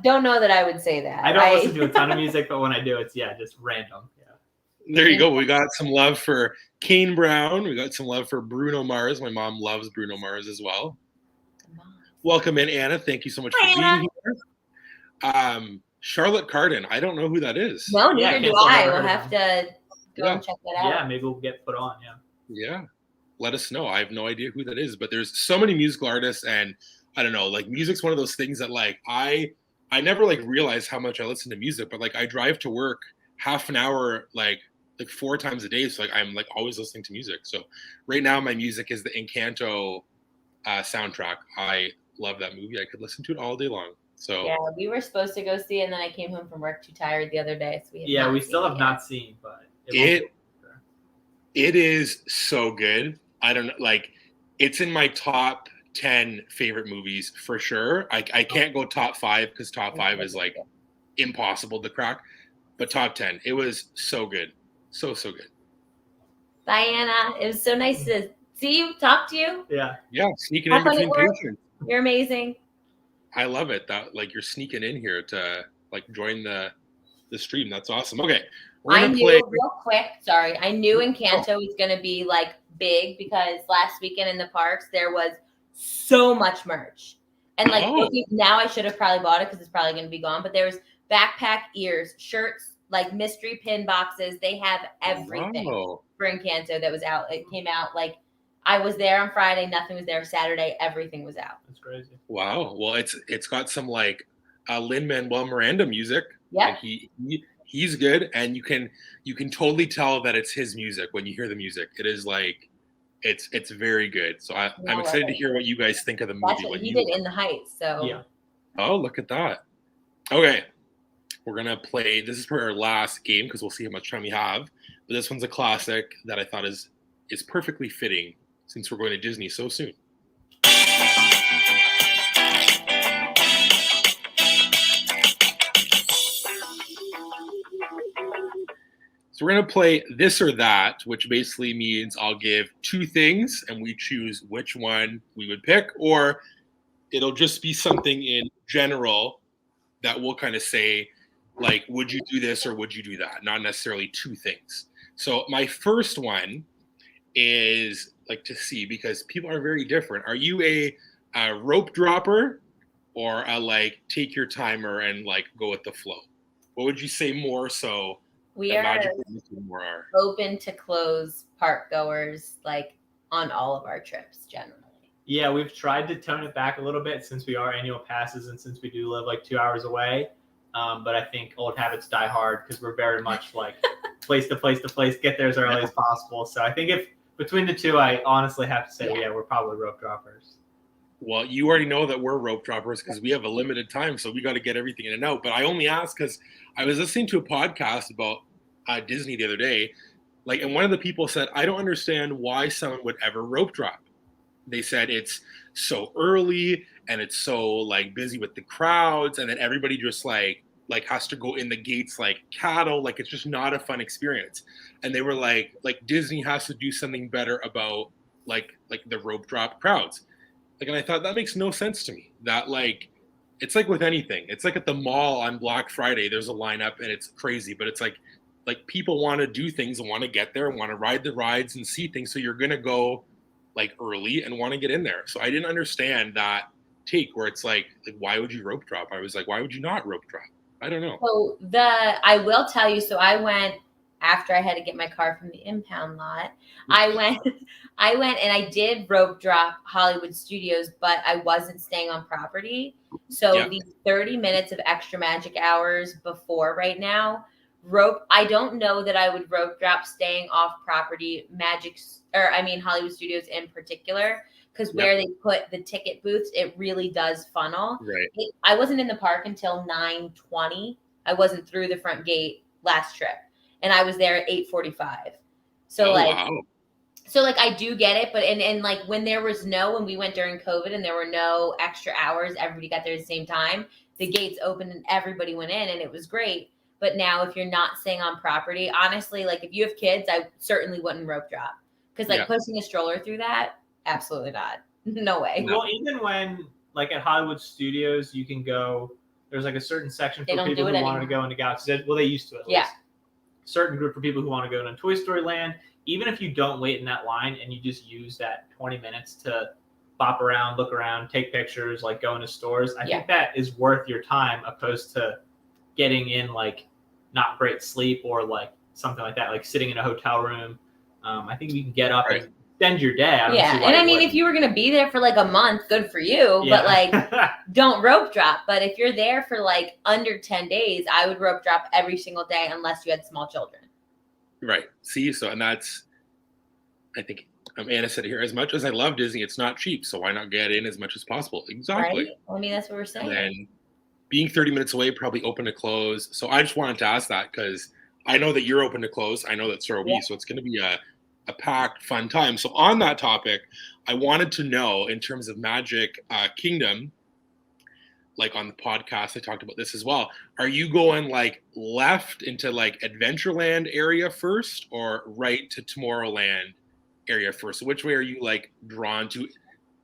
don't know that I would say that. I don't listen to a ton of music, but when I do, it's just random. Yeah. There you go. We got some love for Kane Brown. We got some love for Bruno Mars. My mom loves Bruno Mars as well. Welcome in, Anna. Thank you so much for being here. Charlotte Cardin. I don't know who that is. No, neither do I. We'll have to go and check that out. Yeah, maybe we'll get put on. Yeah. Let us know. I have no idea who that is, but there's so many musical artists, and I don't know, like music's one of those things that like I never like realize how much I listen to music, but like I drive to work half an hour like 4 times a day, so like I'm like always listening to music. So right now my music is the Encanto soundtrack. I love that movie. I could listen to it all day long. So yeah, we were supposed to go see it, and then I came home from work too tired the other day, so we still have not seen, but it is so good. I don't know, like it's in my top 10 favorite movies for sure. I can't go top 5 because top 5 is like impossible to crack, but top 10, it was so good. So good. Diana, it was so nice to see you, talk to you. Yeah, sneaking in between patients. You're amazing. I love it that like you're sneaking in here to like join the stream. That's awesome. Okay, We're I gonna knew play. real quick. Sorry, I knew Encanto was going to be like big because last weekend in the parks there was so much merch, and like now I should have probably bought it because it's probably going to be gone. But there was backpack ears, shirts, like mystery pin boxes. They have everything for Encanto that was out. It came out like I was there on Friday. Nothing was there Saturday. Everything was out. That's crazy. Wow. Well, it's got some like Lin-Manuel Miranda music. Yeah. He's good, and you can totally tell that it's his music when you hear the music. It is like it's very good. So I'm excited to hear what you guys think of the movie. That's what he did in the Heights. So yeah. Oh, look at that. Okay, we're gonna play. This is for our last game because we'll see how much time we have. But this one's a classic that I thought is perfectly fitting since we're going to Disney so soon. So we're going to play this or that, which basically means I'll give two things and we choose which one we would pick, or it'll just be something in general that we'll kind of say, like, would you do this or would you do that? Not necessarily two things. So my first one is like to see, because people are very different. Are you a rope dropper or a like take your timer and like go with the flow? What would you say more so? We are open to close park goers like on all of our trips generally. Yeah, we've tried to tone it back a little bit since we are annual passes and since we do live like 2 hours away. But I think old habits die hard because we're very much like place to place to place, get there as early as possible. So I think if between the two, I honestly have to say, we're probably rope droppers. Well, you already know that we're rope droppers because we have a limited time, so we got to get everything in and out. But I only ask because I was listening to a podcast about Disney the other day, like, and one of the people said, I don't understand why someone would ever rope drop. They said it's so early and it's so like busy with the crowds, and then everybody just like has to go in the gates like cattle. Like it's just not a fun experience. And they were like Disney has to do something better about like the rope drop crowds. Like, and I thought that makes no sense to me. That like, it's like with anything. It's like at the mall on Black Friday, there's a lineup and it's crazy, but it's like people want to do things and want to get there and want to ride the rides and see things. So you're going to go like early and want to get in there. So I didn't understand that take where it's like, why would you rope drop? I was like, why would you not rope drop? I don't know. So I will tell you, so I went after I had to get my car from the impound lot. I went and I did rope drop Hollywood Studios, but I wasn't staying on property. So the 30 minutes of extra magic hours before right now, I don't know that I would rope drop staying off property Hollywood Studios in particular, because where they put the ticket booths, it really does funnel. Right. I wasn't in the park until 9:20. I wasn't through the front gate last trip, and I was there at 8:45. So So I do get it, but and like when we went during COVID and there were no extra hours, everybody got there at the same time. The gates opened and everybody went in, and it was great. But now if you're not staying on property, honestly, like if you have kids, I certainly wouldn't rope drop, because pushing a stroller through that, absolutely not. No way. Well, even when like at Hollywood Studios, you can go. There's like a certain section for people who wanted to go into Galaxy. Well, they used to at least. Certain group for people who want to go into Toy Story Land. Even if you don't wait in that line and you just use that 20 minutes to bop around, look around, take pictures, like go into stores, I think that is worth your time opposed to getting in like not great sleep or like something like that, like sitting in a hotel room. I think you can get up and spend your day. And I mean, if you were going to be there for like a month, good for you, but like don't rope drop. But if you're there for like under 10 days, I would rope drop every single day unless you had small children. Right. See, so, and that's, I think Anna said here, as much as I love Disney, it's not cheap. So why not get in as much as possible? Exactly. Right? I mean, that's what we're saying. And then being 30 minutes away, probably open to close. So I just wanted to ask that because I know that you're open to close. I know that so are we. So it's going to be a packed, fun time. So on that topic, I wanted to know, in terms of Magic Kingdom, like on the podcast, I talked about this as well. Are you going like left into like Adventureland area first or right to Tomorrowland area first? So which way are you like drawn to?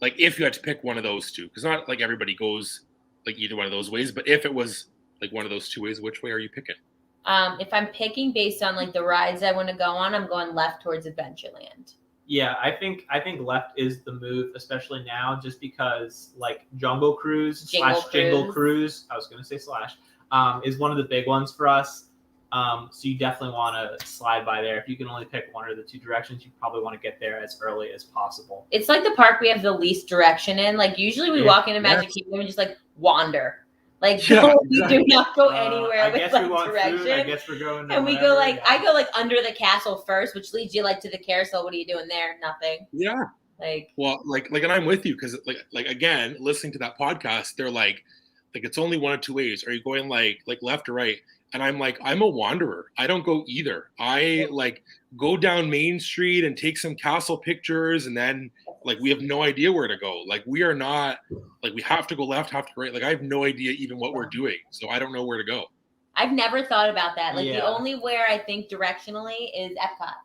Like if you had to pick one of those two, because not like everybody goes like either one of those ways, but if it was like one of those two ways, which way are you picking? If I'm picking based on like the rides I want to go on, I'm going left towards Adventureland. Yeah, I think left is the move, especially now, just because like Jungle Cruise / Jingle Cruise, I was gonna say / is one of the big ones for us. So you definitely want to slide by there. If you can only pick one or the two directions, you probably want to get there as early as possible. It's like the park we have the least direction in. Like usually we walk into Magic Kingdom and just like wander. Like we do not go anywhere with like direction. Food. I guess we're going. And we go like I go like under the castle first, which leads you like to the carousel. What are you doing there? Nothing. Yeah. Like and I'm with you because like again, listening to that podcast, they're like it's only one of two ways. Are you going like left or right? And I'm like, I'm a wanderer. I don't go either. I like go down Main Street and take some castle pictures, and then like we have no idea where to go. Like we are not like we have to go left, have to go right. Like I have no idea even what we're doing, so I don't know where to go. I've never thought about that. Like the only where I think directionally is Epcot.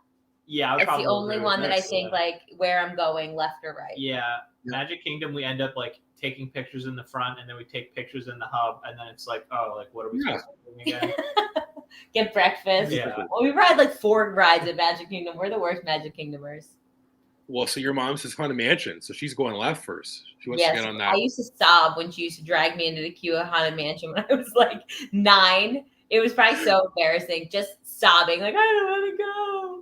Yeah, that's the only one that I think like where I'm going, left or right. Yeah, Magic Kingdom, we end up like taking pictures in the front, and then we take pictures in the hub, and then it's like, oh, like what are we supposed to do again? Get breakfast. Yeah. Well, we've had like 4 rides at Magic Kingdom. We're the worst Magic Kingdomers. Well, so your mom says Haunted Mansion, so she's going left first. She wants to get on that. I used to sob when she used to drag me into the queue at Haunted Mansion when I was like 9. It was probably so embarrassing, just sobbing, like, I don't want to go.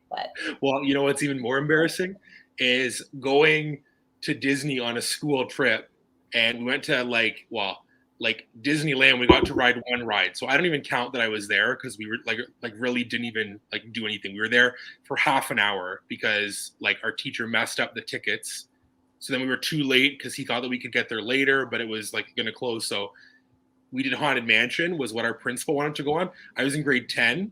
But well, you know what's even more embarrassing is going to Disney on a school trip, and we went to like Disneyland. We got to ride one ride, so I don't even count that I was there because we were like really didn't even like do anything. We were there for half an hour because like our teacher messed up the tickets, so then we were too late because he thought that we could get there later, but it was like going to close. So we did Haunted Mansion was what our principal wanted to go on. I was in grade 10.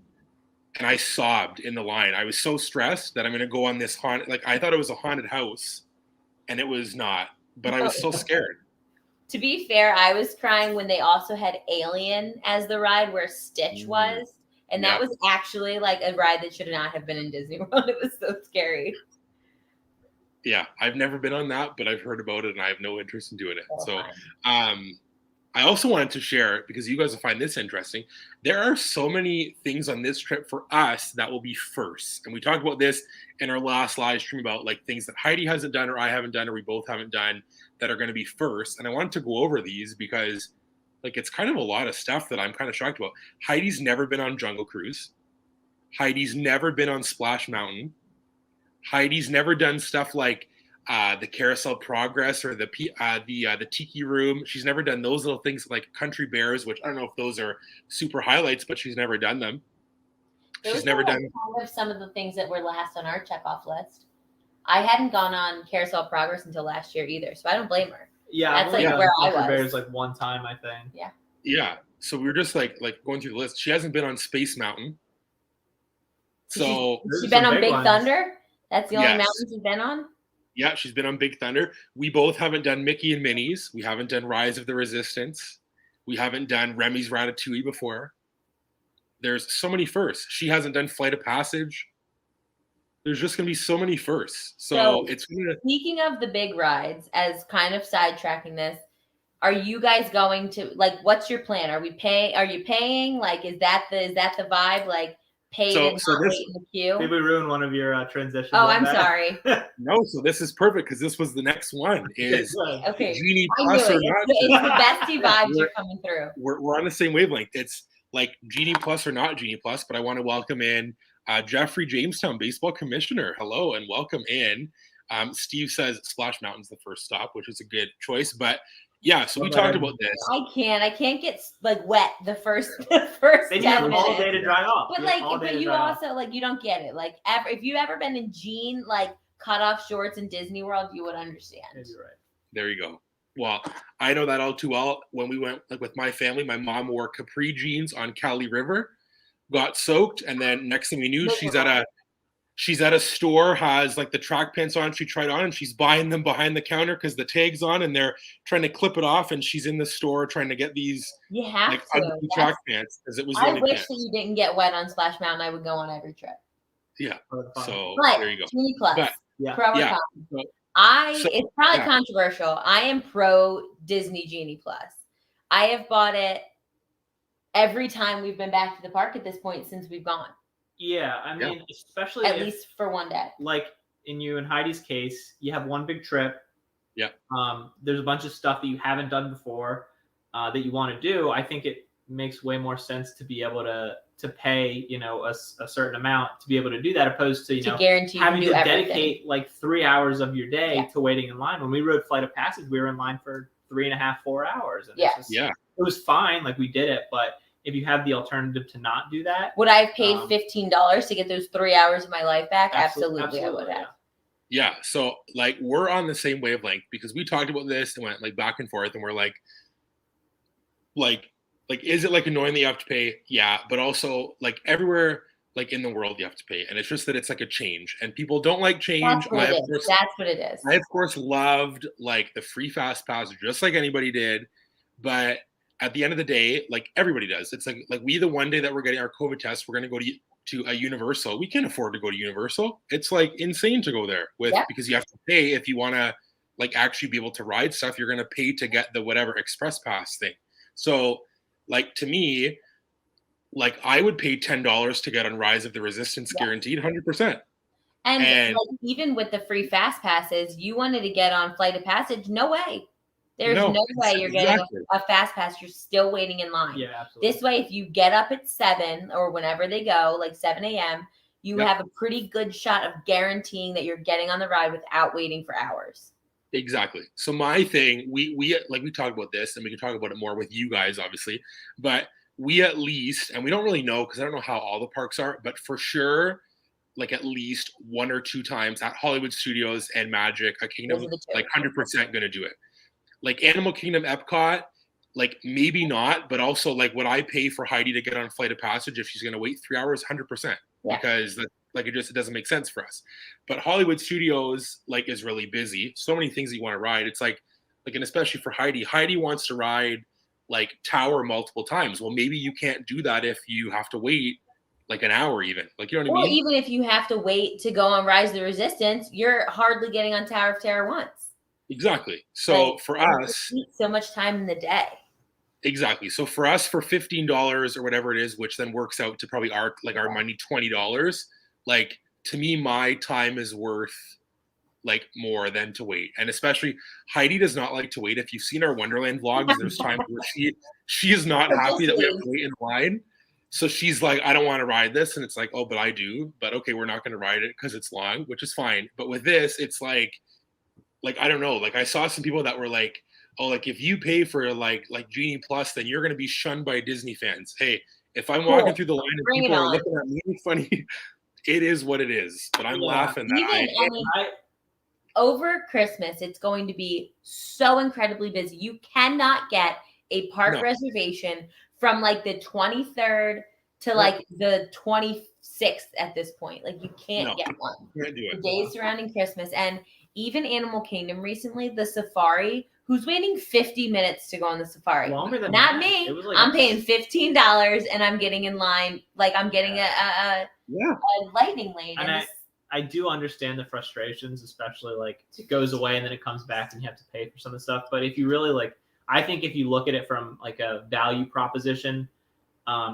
And I sobbed in the line. I was so stressed that I'm going to go on this haunted. Like I thought it was a haunted house, and it was not. But I was so scared. To be fair, I was crying when they also had Alien as the ride where Stitch was, and that was actually like a ride that should not have been in Disney World. It was so scary. Yeah, I've never been on that, but I've heard about it, and I have no interest in doing it. So, I also wanted to share, because you guys will find this interesting, there are so many things on this trip for us that will be first. And we talked about this in our last live stream about like things that Heidi hasn't done or I haven't done or we both haven't done that are going to be first. And I wanted to go over these because like it's kind of a lot of stuff that I'm kind of shocked about. Heidi's never been on Jungle Cruise. Heidi's never been on Splash Mountain. Heidi's never done stuff like the Carousel Progress or the Tiki Room. She's never done those little things like Country Bears, which I don't know if those are super highlights, but she's never done them. She's never done kind of some of the things that were last on our checkoff list. I hadn't gone on Carousel Progress until last year either, so I don't blame her. Yeah, that's like where I was. Country Bears like one time, I think. Yeah. Yeah. So we were just like going through the list. She hasn't been on Space Mountain. So she's been on Big Thunder. That's the only mountain she's been on. Yeah, she's been on Big Thunder. We both haven't done Mickey and Minnie's. We haven't done Rise of the Resistance. We haven't done Remy's Ratatouille before. There's so many firsts. She hasn't done Flight of Passage. There's just going to be so many firsts. So it's going to... Speaking of the big rides, as kind of sidetracking this, are you guys going to, like, what's your plan? Are you paying? Like, is that the vibe? Like, paid and not wait in the queue? Did we ruin one of your transitions? Oh, I'm sorry. No, so this is perfect because this was the next one. Is okay. Genie Plus or not? It's the bestie vibes are coming through. We're on the same wavelength. It's like Genie Plus or not Genie Plus, but I want to welcome in Jeffrey Jamestown, baseball commissioner. Hello and welcome in. Steve says Splash Mountain's the first stop, which is a good choice, but yeah, so we talked about this. I can't get like wet the first They have all day to dry off. But you also like you don't get it. Like if you've ever been in jean like cutoff shorts in Disney World, you would understand. Yeah, you're right. There you go. Well, I know that all too well. When we went like with my family, my mom wore capri jeans on Cali River, got soaked, and then next thing we knew, she's at a store, has like the track pants on, she tried on, and she's buying them behind the counter because the tag's on and they're trying to clip it off, and she's in the store trying to get these track pants because it was I wish that you didn't get wet on Splash Mountain. I would go on every trip. Yeah. So but there you go. Genie Plus. But, it's probably controversial. I am pro Disney Genie Plus. I have bought it every time we've been back to the park at this point since we've gone. Yeah, I mean, especially at least for one day. Like in you and Heidi's case, you have one big trip. Yeah. There's a bunch of stuff that you haven't done before that you want to do. I think it makes way more sense to be able to pay, you know, a certain amount to be able to do that, opposed to, you know, guarantee having to everything. dedicate like 3 hours of your day to waiting in line. When we rode Flight of Passage, we were in line for 3.5, 4 hours. And it was fine. Like we did it, but if you have the alternative to not do that. Would I have paid $15 to get those 3 hours of my life back? Absolutely I would have. Yeah. So like we're on the same wavelength because we talked about this and went like back and forth and we're like, is it like annoying that you have to pay? Yeah. But also like everywhere like in the world you have to pay. And it's just that it's like a change and people don't like change. That's what it is. I of course loved like the free fast pass just like anybody did. But at the end of the day, like everybody does. It's like we the one day that we're getting our COVID test, we're going to go to a Universal. We can't afford to go to Universal. It's like insane to go there because you have to pay if you want to like actually be able to ride stuff. You're going to pay to get the whatever express pass thing. So like to me, like I would pay $10 to get on Rise of the Resistance guaranteed 100%. And like, even with the free fast passes, you wanted to get on Flight of Passage. No way. There's no way you're getting a fast pass. You're still waiting in line. Yeah, absolutely. This way, if you get up at 7 or whenever they go, like 7 a.m., you have a pretty good shot of guaranteeing that you're getting on the ride without waiting for hours. Exactly. So my thing, we talked about this and we can talk about it more with you guys, obviously, but we at least, and we don't really know because I don't know how all the parks are, but for sure, like at least 1 or 2 times at Hollywood Studios and Magic Kingdom, like 100% going to do it. Like Animal Kingdom, Epcot, like maybe not, but also like would I pay for Heidi to get on Flight of Passage if she's going to wait 3 hours? 100%, because it doesn't make sense for us. But Hollywood Studios like is really busy. So many things that you want to ride. It's like, and especially for Heidi. Heidi wants to ride like Tower multiple times. Well, maybe you can't do that if you have to wait like an hour even. Like, you know what I mean? Or even if you have to wait to go on Rise of the Resistance, you're hardly getting on Tower of Terror once. Exactly. So for us, so much time in the day. Exactly. So for us, for $15 or whatever it is, which then works out to probably our money, $20. Like to me, my time is worth like more than to wait. And especially Heidi does not like to wait. If you've seen our Wonderland vlogs, there's times where she is not happy that we have to wait in line. So she's like, I don't want to ride this. And it's like, oh, but I do. But okay, we're not going to ride it because it's long, which is fine. But with this, it's like, I don't know. Like I saw some people that were like, oh, like if you pay for like Genie Plus, then you're going to be shunned by Disney fans. Hey, if I'm walking through the line and people are looking at me funny, it is what it is. But I'm laughing. Over Christmas, it's going to be so incredibly busy. You cannot get a park reservation from like the 23rd to like the 26th at this point. Like you can't get one. Can't do it. The days surrounding Christmas. And even Animal Kingdom recently, the safari, who's waiting 50 minutes to go on the safari? Longer than Not that. me. Like I'm paying $15 and I'm getting in line. Like I'm getting a lightning lane. And I do understand the frustrations, especially like it goes away and then it comes back and you have to pay for some of the stuff. But if you really like, I think if you look at it from like a value proposition,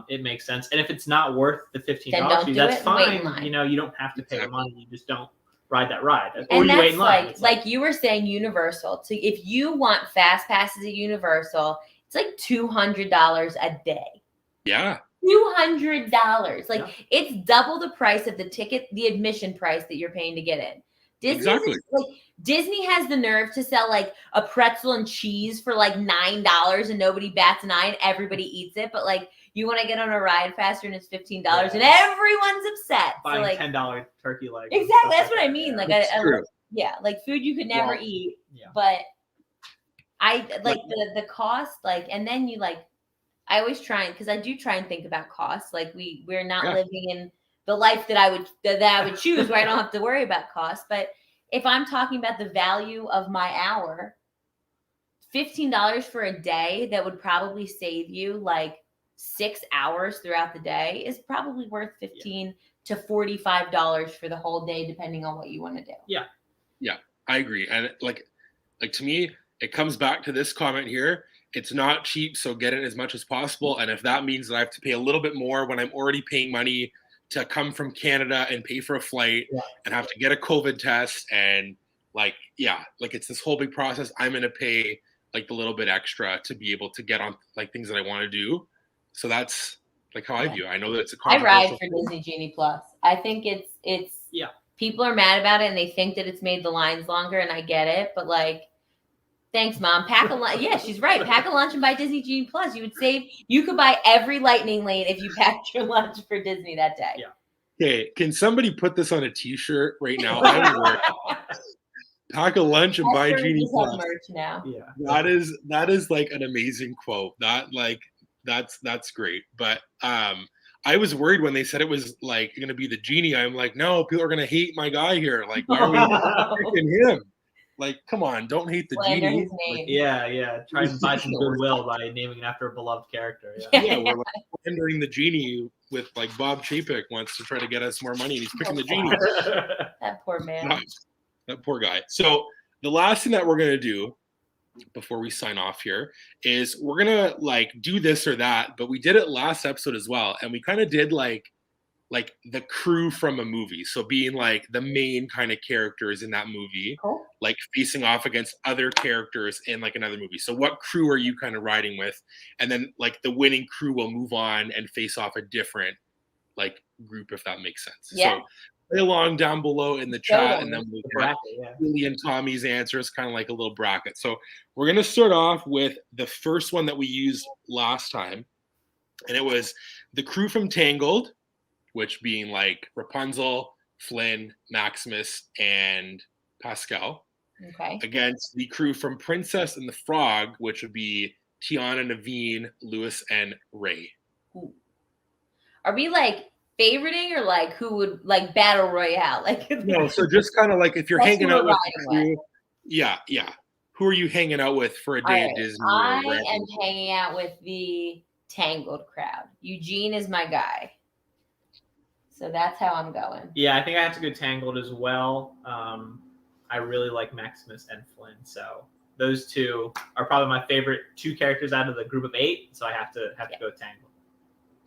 it makes sense. And if it's not worth the $15 fee, that's fine. You know, you don't have to pay the money. You just don't ride that ride. Or you wait in line. Like you were saying, Universal. So if you want fast passes at Universal, it's like $200 a day. Yeah. $200. Like it's double the price of the ticket, the admission price that you're paying to get in. Disney has the nerve to sell like a pretzel and cheese for like $9 and nobody bats an eye and everybody eats it. But like you want to get on a ride faster and it's $15 and everyone's upset. Buying so, like, $10 turkey legs. Exactly. That's what I mean. Like like food you could never eat. Yeah. But I like the cost, like, and then you like, I always try because I do try and think about costs. Like we're not living in the life that I would choose where I don't have to worry about costs. But if I'm talking about the value of my hour, $15 for a day that would probably save you like 6 hours throughout the day is probably worth $15 to $45 for the whole day, depending on what you want to do. Yeah, I agree. And like to me, it comes back to this comment here. it's not cheap, so get it as much as possible. And if that means that I have to pay a little bit more when I'm already paying money to come from Canada and pay for a flight and have to get a COVID test and like, yeah, like it's this whole big process. I'm going to pay like the little bit extra to be able to get on like things that I want to do. So that's like how I view it. I know that it's a I ride controversial for Disney Genie Plus. I think it's people are mad about it and they think that it's made the lines longer, and I get it, but like, thanks, Mom. Pack a lunch. Yeah, she's right. Pack a lunch and buy Disney Genie Plus. You could buy every lightning lane if you packed your lunch for Disney that day. Yeah. Okay, can somebody put this on a T-shirt right now? I would wear it. Pack a lunch and buy Genie Plus. Merch now. Yeah. That is like an amazing quote. That's great. But I was worried when they said it was like going to be the genie. I'm like, no, people are going to hate my guy here. Like, why are we picking him? Like, come on, don't hate the genie. Like, yeah. Try and buy some goodwill by naming it after a beloved character. Yeah, we're like slandering the genie with like Bob Chapek wants to try to get us more money, and he's picking the genie. That poor man. That poor guy. So the last thing that we're gonna do before we sign off here is we're gonna like do this or that, but we did it last episode as well, and we kind of did like the crew from a movie. So being like the main kind of characters in that movie, like facing off against other characters in like another movie. So what crew are you kind of riding with? And then like the winning crew will move on and face off a different like group, if that makes sense. Yeah. So play along down below in the chat, and then we'll get Julie and Tommy's answers, kind of like a little bracket. So we're gonna start off with the first one that we used last time, and it was the crew from Tangled, which being like Rapunzel, Flynn, Maximus, and Pascal. Okay. Against the crew from Princess and the Frog, which would be Tiana, Naveen, Lewis, and Ray. Ooh. Are we like favoriting or like who would like battle royale? Like no, so just kind of like if you're hanging out with the crew, yeah. Who are you hanging out with for a day at Disney? I am hanging out with the Tangled crowd. Eugene is my guy. So that's how I'm going. Yeah, I think I have to go Tangled as well. I really like Maximus and Flynn. So those two are probably my favorite two characters out of the group of 8. So I have to go Tangled.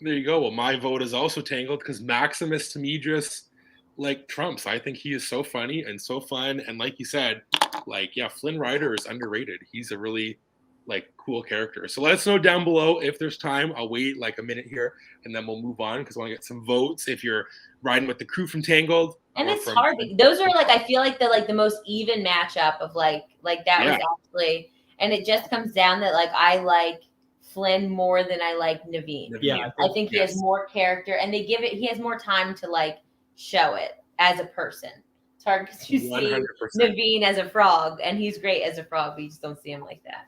There you go. Well, my vote is also Tangled because Maximus to me just like trumps. I think he is so funny and so fun. And like you said, like, yeah, Flynn Rider is underrated. He's a really like cool character. So let us know down below if there's time. I'll wait like a minute here and then we'll move on because I want to get some votes if you're riding with the crew from Tangled. And it's hard. Those are like, I feel like the most even matchup of like that was actually, and it just comes down that like I like Flynn more than I like Naveen. Yeah, I think he has more character, and he has more time to like show it as a person. It's hard because you 100%. See Naveen as a frog, and he's great as a frog, but you just don't see him like that.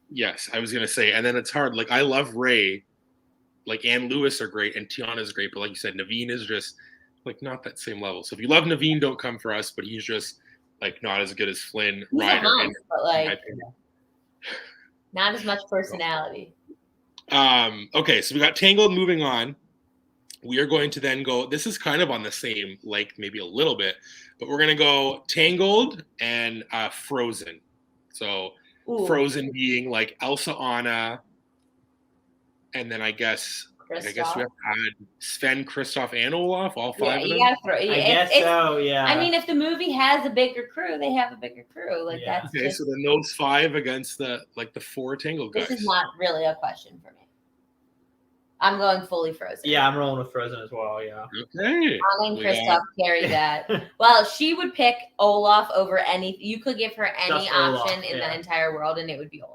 Yes, I was gonna say, and then it's hard. Like I love Ray, like and Lewis are great, and Tiana's great, but like you said, Naveen is just like not that same level. So if you love Naveen, don't come for us, but he's just like not as good as Flynn Rider. But like not as much personality. Okay, so we got Tangled. Moving on, we are going to then go. This is kind of on the same, like maybe a little bit, but we're gonna go Tangled and Frozen. So Frozen being like Elsa, Anna, and then I guess we have to add Sven, Kristoff, and Olaf, all 5 of them. I guess so. Yeah. I mean, if the movie has a bigger crew, they have a bigger crew. Like that's okay. So then those 5 against the 4 Tangled guys. This is not really a question for me. I'm going fully Frozen. Yeah, I'm rolling with Frozen as well. Yeah. Okay. Anna and Kristoff carry that. Well, she would pick Olaf over any. You could give her any option in the entire world, and it would be Olaf.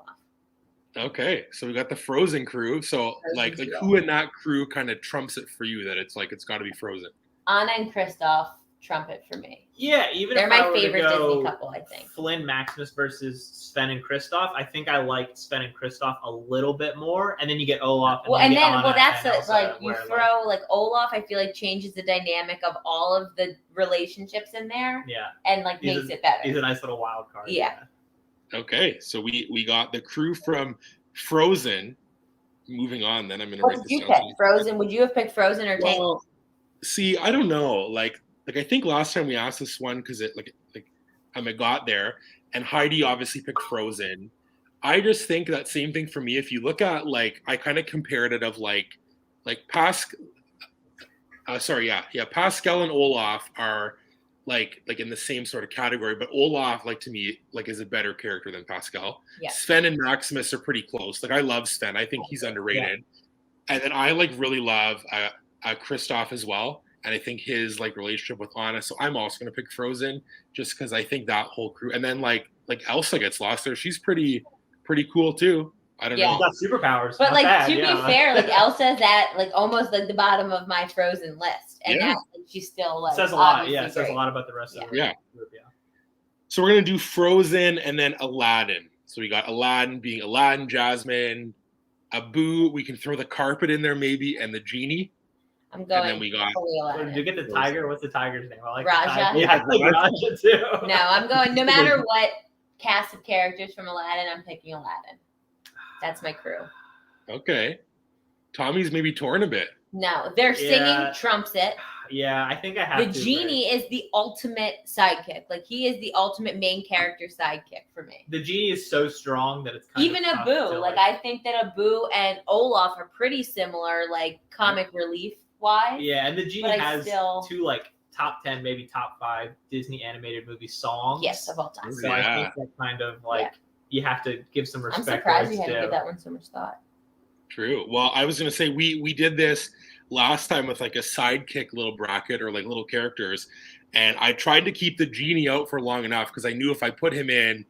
Okay, so we got the Frozen crew. So like who in that crew kind of trumps it for you? That it's like it's got to be Frozen. Anna and Kristoff trump it for me. Yeah, even they're if my favorite Disney couple, I think. Flynn, Maximus versus Sven and Kristoff. I think I like Sven and Kristoff a little bit more, and then you get Olaf. And that's like you throw like Olaf. I feel like changes the dynamic of all of the relationships in there. Yeah, and like makes it better. He's a nice little wild card. Yeah. Okay, so we got the crew from Frozen. Moving on, then I'm gonna write this down. Frozen? Would you have picked Frozen or Tangled? Well, see, I don't know. Like I think last time we asked this one because it like I got there, and Heidi obviously picked Frozen. I just think that same thing for me. If you look at like, I kind of compared it of like Pascal. Pascal and Olaf are like in the same sort of category, but Olaf, like to me, like is a better character than Pascal. Yeah. Sven and Maximus are pretty close. Like I love Sven. I think he's underrated. Yeah. And then I like really love Kristoff as well. And I think his like relationship with Anna. So I'm also gonna pick Frozen just because I think that whole crew. And then like Elsa gets lost there. She's pretty cool too. I don't know. She's got superpowers. But Not like bad, to be fair, like Elsa's at like almost like the bottom of my Frozen list, and that like, she's still like says a lot. Yeah, it says a lot about the rest of the group. Yeah. So we're gonna do Frozen and then Aladdin. So we got Aladdin being Aladdin, Jasmine, Abu. We can throw the carpet in there maybe, and the genie. I'm going. And then we got. Did you get the tiger? What's the tiger's name? I like Raja. Yeah, I like Raja too. No, I'm going. No matter what cast of characters from Aladdin, I'm picking Aladdin. That's my crew. Okay. Tommy's maybe torn a bit. No, their singing trumps it. Yeah, I think I have The genie is the ultimate sidekick. Like he is the ultimate main character sidekick for me. The genie is so strong that it's kind even of Abu. Like I think that Abu and Olaf are pretty similar, like comic relief wise. Yeah, and the genie has two like top 10, maybe top 5 Disney animated movie songs. Yes, of all time. So I think that kind of like you have to give some respect. I'm surprised you hadn't give that one so much thought. True. Well, I was gonna say we did this last time with like a sidekick little bracket or like little characters, and I tried to keep the genie out for long enough because I knew if I put him in,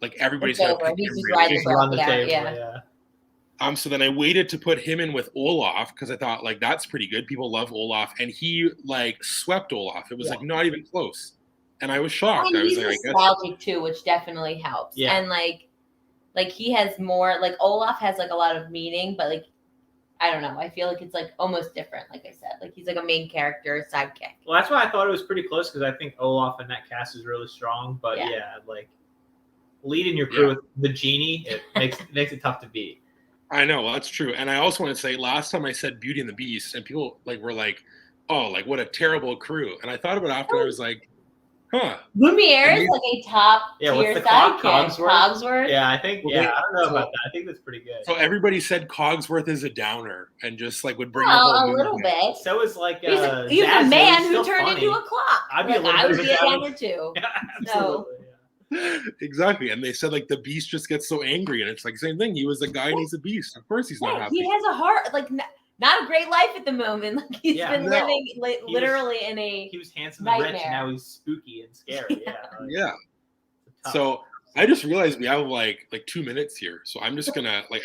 like everybody's gonna pick him on the table. Yeah. So then I waited to put him in with Olaf because I thought like that's pretty good. People love Olaf, and he like swept Olaf. It was like not even close, and I was shocked. I was like, nostalgic too, which definitely helps. Yeah. And like he has more, like Olaf has like a lot of meaning, but like I don't know. I feel like it's like almost different. Like I said, like he's like a main character, sidekick. Well, that's why I thought it was pretty close because I think Olaf and that cast is really strong. But like leading your crew with the genie, it makes it tough to beat. I know, well, that's true. And I also want to say, last time I said Beauty and the Beast, and people like were like, "Oh, like what a terrible crew." And I thought about it after. I was like, "Huh." Lumiere is like a top tier sidekick. Cogsworth. Yeah, I think. Yeah, I don't know about that. I think that's pretty good. So everybody said Cogsworth is a downer and just like would bring a little bit. So is like he's a man who turned into a clock. I'd be I would be a downer too. Yeah, absolutely. Exactly, and they said like the beast just gets so angry, and it's like same thing. He was a guy and he's a beast. Of course, he's not happy. He has a heart, like not a great life at the moment. Like he's been living literally in a. He was handsome nightmare. and rich, and now he's spooky and scary. Yeah. So I just realized we have like 2 minutes here, so I'm just gonna like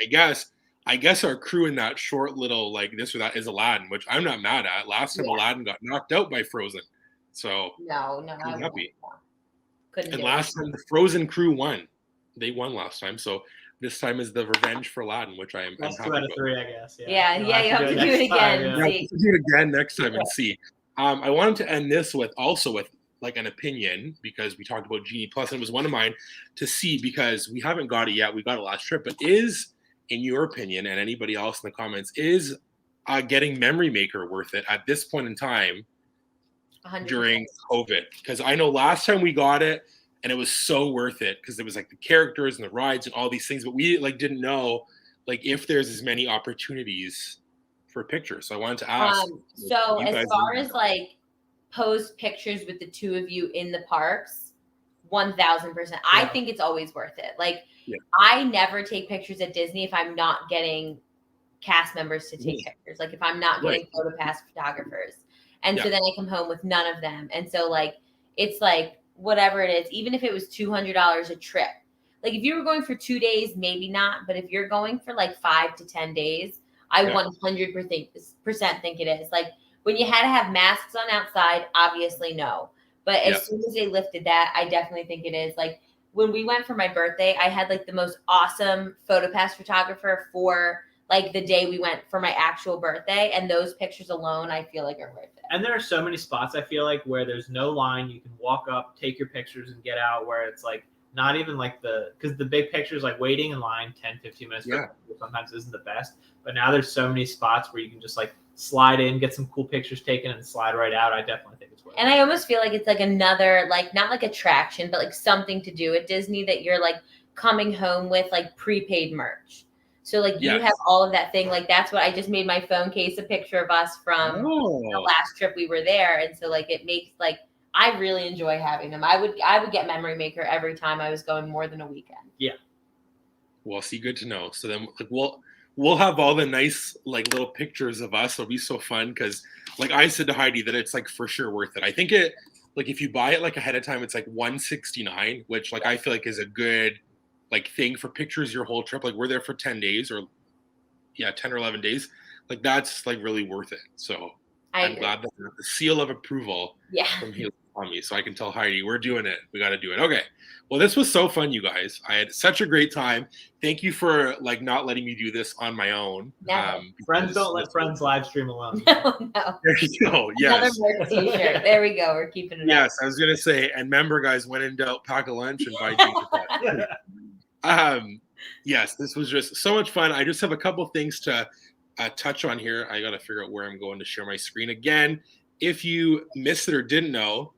I guess our crew in that short little like this or that is Aladdin, which I'm not mad at. Last time Aladdin got knocked out by Frozen, so no, I'm happy. And last time the Frozen crew won. They won last time, so this time is the revenge for Aladdin, which I'm That's happy 2 out of about. 3, I guess. Yeah, you have to do it again. We'll do it again next time and see. I wanted to end this with like an opinion because we talked about Genie Plus and it was one of mine to see because we haven't got it yet. We got it last trip, but is, in your opinion and anybody else in the comments, is getting Memory Maker worth it at this point in time 100%. During COVID? Because I know last time we got it and it was so worth it because there was like the characters and the rides and all these things, but we like didn't know like if there's as many opportunities for pictures. So I wanted to ask. So as far as like post pictures with the two of you in the parks, 1000%. I think it's always worth it. Like I never take pictures at Disney if I'm not getting cast members to take pictures. Like if I'm not getting PhotoPass photographers. And so then I come home with none of them. And so like, it's like whatever it is, even if it was $200 a trip, like if you were going for 2 days, maybe not. But if you're going for like 5 to 10 days, I 100% think it is. Like when you had to have masks on outside, obviously no. But as soon as they lifted that, I definitely think it is. Like when we went for my birthday, I had like the most awesome PhotoPass photographer for like the day we went for my actual birthday. And those pictures alone, I feel like are worth it. And there are so many spots, I feel like, where there's no line. You can walk up, take your pictures and get out, where it's like not even like because the big pictures, like waiting in line 10, 15 minutes sometimes isn't the best. But now there's so many spots where you can just like slide in, get some cool pictures taken and slide right out. I definitely think it's worth it. And I almost feel like it's like another, like not like attraction, but like something to do at Disney that you're like, coming home with like prepaid merch. So like you Yes. have all of that thing. Like that's what I just made my phone case a picture of us from the last trip we were there. And so like it makes like I really enjoy having them. I would get Memory Maker every time I was going more than a weekend. Yeah. Well, see, good to know. So then like we'll have all the nice like little pictures of us. It'll be so fun because like I said to Heidi that it's like for sure worth it. I think it like if you buy it like ahead of time, it's like $169, which like I feel like is a good like thing for pictures your whole trip. Like we're there for 10 days or 10 or 11 days. Like that's like really worth it. So I'm glad that the seal of approval from Haley on me, so I can tell Heidi we're doing it. We got to do it. Okay. Well, this was so fun, you guys. I had such a great time. Thank you for like not letting me do this on my own. Friends don't let friends live stream alone. No. There you go. Yes. Another merch t-shirt. There we go. We're keeping it. Yes, I was gonna say, and remember, guys, when in doubt, pack a lunch and buy drinks. Yes, this was just so much fun. I just have a couple things to touch on here. I gotta figure out where I'm going to share my screen again. If you missed it or didn't know,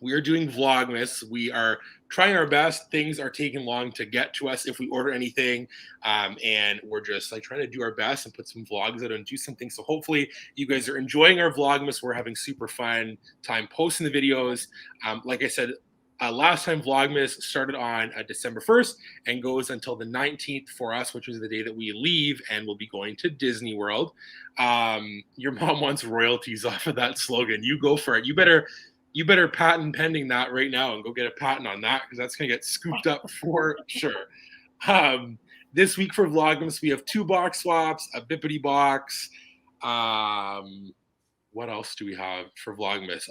we are doing Vlogmas. We are trying our best. Things are taking long to get to us if we order anything. And we're just like trying to do our best and put some vlogs out and do something. So hopefully you guys are enjoying our Vlogmas. We're having super fun time posting the videos. Like I said, last time Vlogmas started on December 1st and goes until the 19th for us, which is the day that we leave and we'll be going to Disney World. Your mom wants royalties off of that slogan. You go for it. You better patent pending that right now and go get a patent on that because that's going to get scooped up for sure. This week for Vlogmas, we have 2 box swaps, a Bippity box. What else do we have for Vlogmas?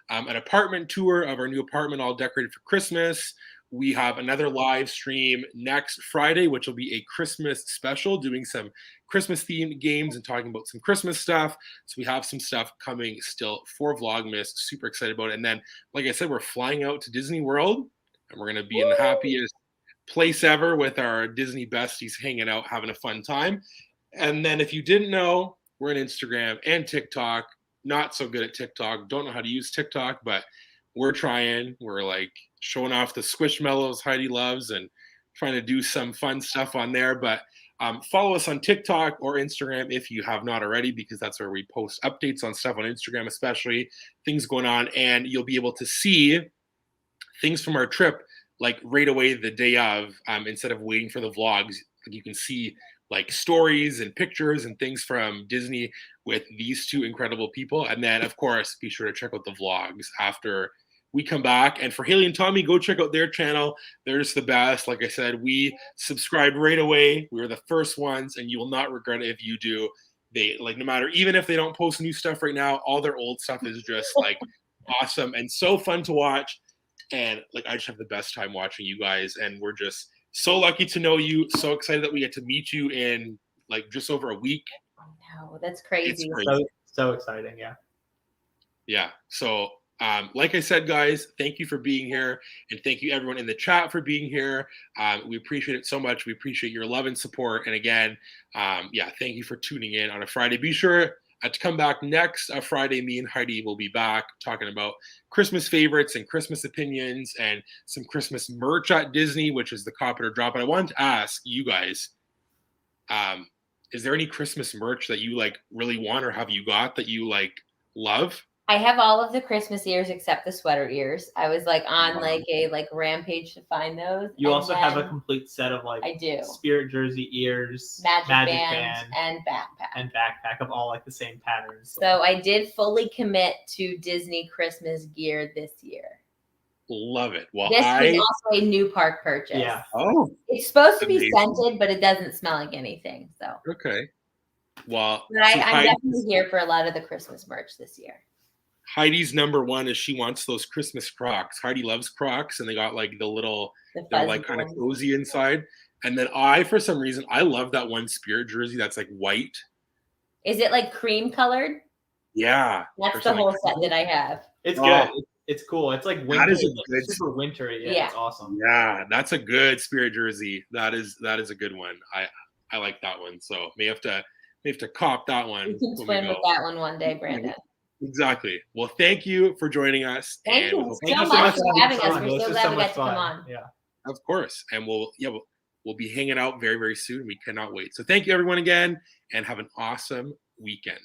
An apartment tour of our new apartment all decorated for Christmas. We have another live stream next Friday, which will be a Christmas special, doing some Christmas-themed games and talking about some Christmas stuff. So we have some stuff coming still for Vlogmas. Super excited about it. And then, like I said, we're flying out to Disney World, and we're going to be in the happiest place ever with our Disney besties hanging out, having a fun time. And then if you didn't know, we're on Instagram and TikTok. Not so good at TikTok. Don't know how to use TikTok, but we're trying. We're like showing off the squishmallows Heidi loves and trying to do some fun stuff on there. But follow us on TikTok or Instagram if you have not already, because that's where we post updates on stuff on Instagram, especially things going on. And you'll be able to see things from our trip like right away the day of, instead of waiting for the vlogs. You can see like stories and pictures and things from Disney with these 2 incredible people. And then, of course, be sure to check out the vlogs after we come back. And for Haley and Tommy, go check out their channel. They're just the best. Like I said, we subscribed right away. We were the first ones, and you will not regret it if you do. They like, no matter, even if they don't post new stuff right now, all their old stuff is just like awesome and so fun to watch. And like, I just have the best time watching you guys. And we're just so lucky to know you. So excited that we get to meet you in like just over a week. No, that's crazy. So exciting. Yeah. So like I said, guys, thank you for being here, and thank you everyone in the chat for being here. We appreciate it so much. We appreciate your love and support. And again, thank you for tuning in on a Friday. Be sure to come back next Friday. Me and Heidi will be back talking about Christmas favorites and Christmas opinions and some Christmas merch at Disney, which is the Cop It or Drop It. I wanted to ask you guys, is there any Christmas merch that you like really want or have you got that you like love? I have all of the Christmas ears except the sweater ears. I was like on like a rampage to find those. You also have a complete set of like I do spirit jersey ears, magic band, and backpack of all like the same patterns. So I did fully commit to Disney Christmas gear this year. Love it. Well, this is also a new park purchase. Yeah. Oh, it's supposed to be scented, but it doesn't smell like anything. So okay. Well, but I'm definitely here for a lot of the Christmas merch this year. Heidi's number one is she wants those Christmas Crocs. Heidi loves Crocs, and they got like they're like kind of cozy inside. And then for some reason, I love that one spirit jersey that's like white. Is it like cream colored? Yeah. That's the whole set that I have. It's good. It's cool. It's like winter. That is a good, super wintry. Yeah, it's awesome. Yeah, that's a good spirit jersey. That is a good one. I like that one. So may have to cop that one. You can swim with that one day, Brandon. Exactly. Well, thank you for joining us. Thank you so much for having us. We're so glad we got to come on. Yeah. Of course. And we'll be hanging out very, very soon. We cannot wait. So thank you everyone again, and have an awesome weekend.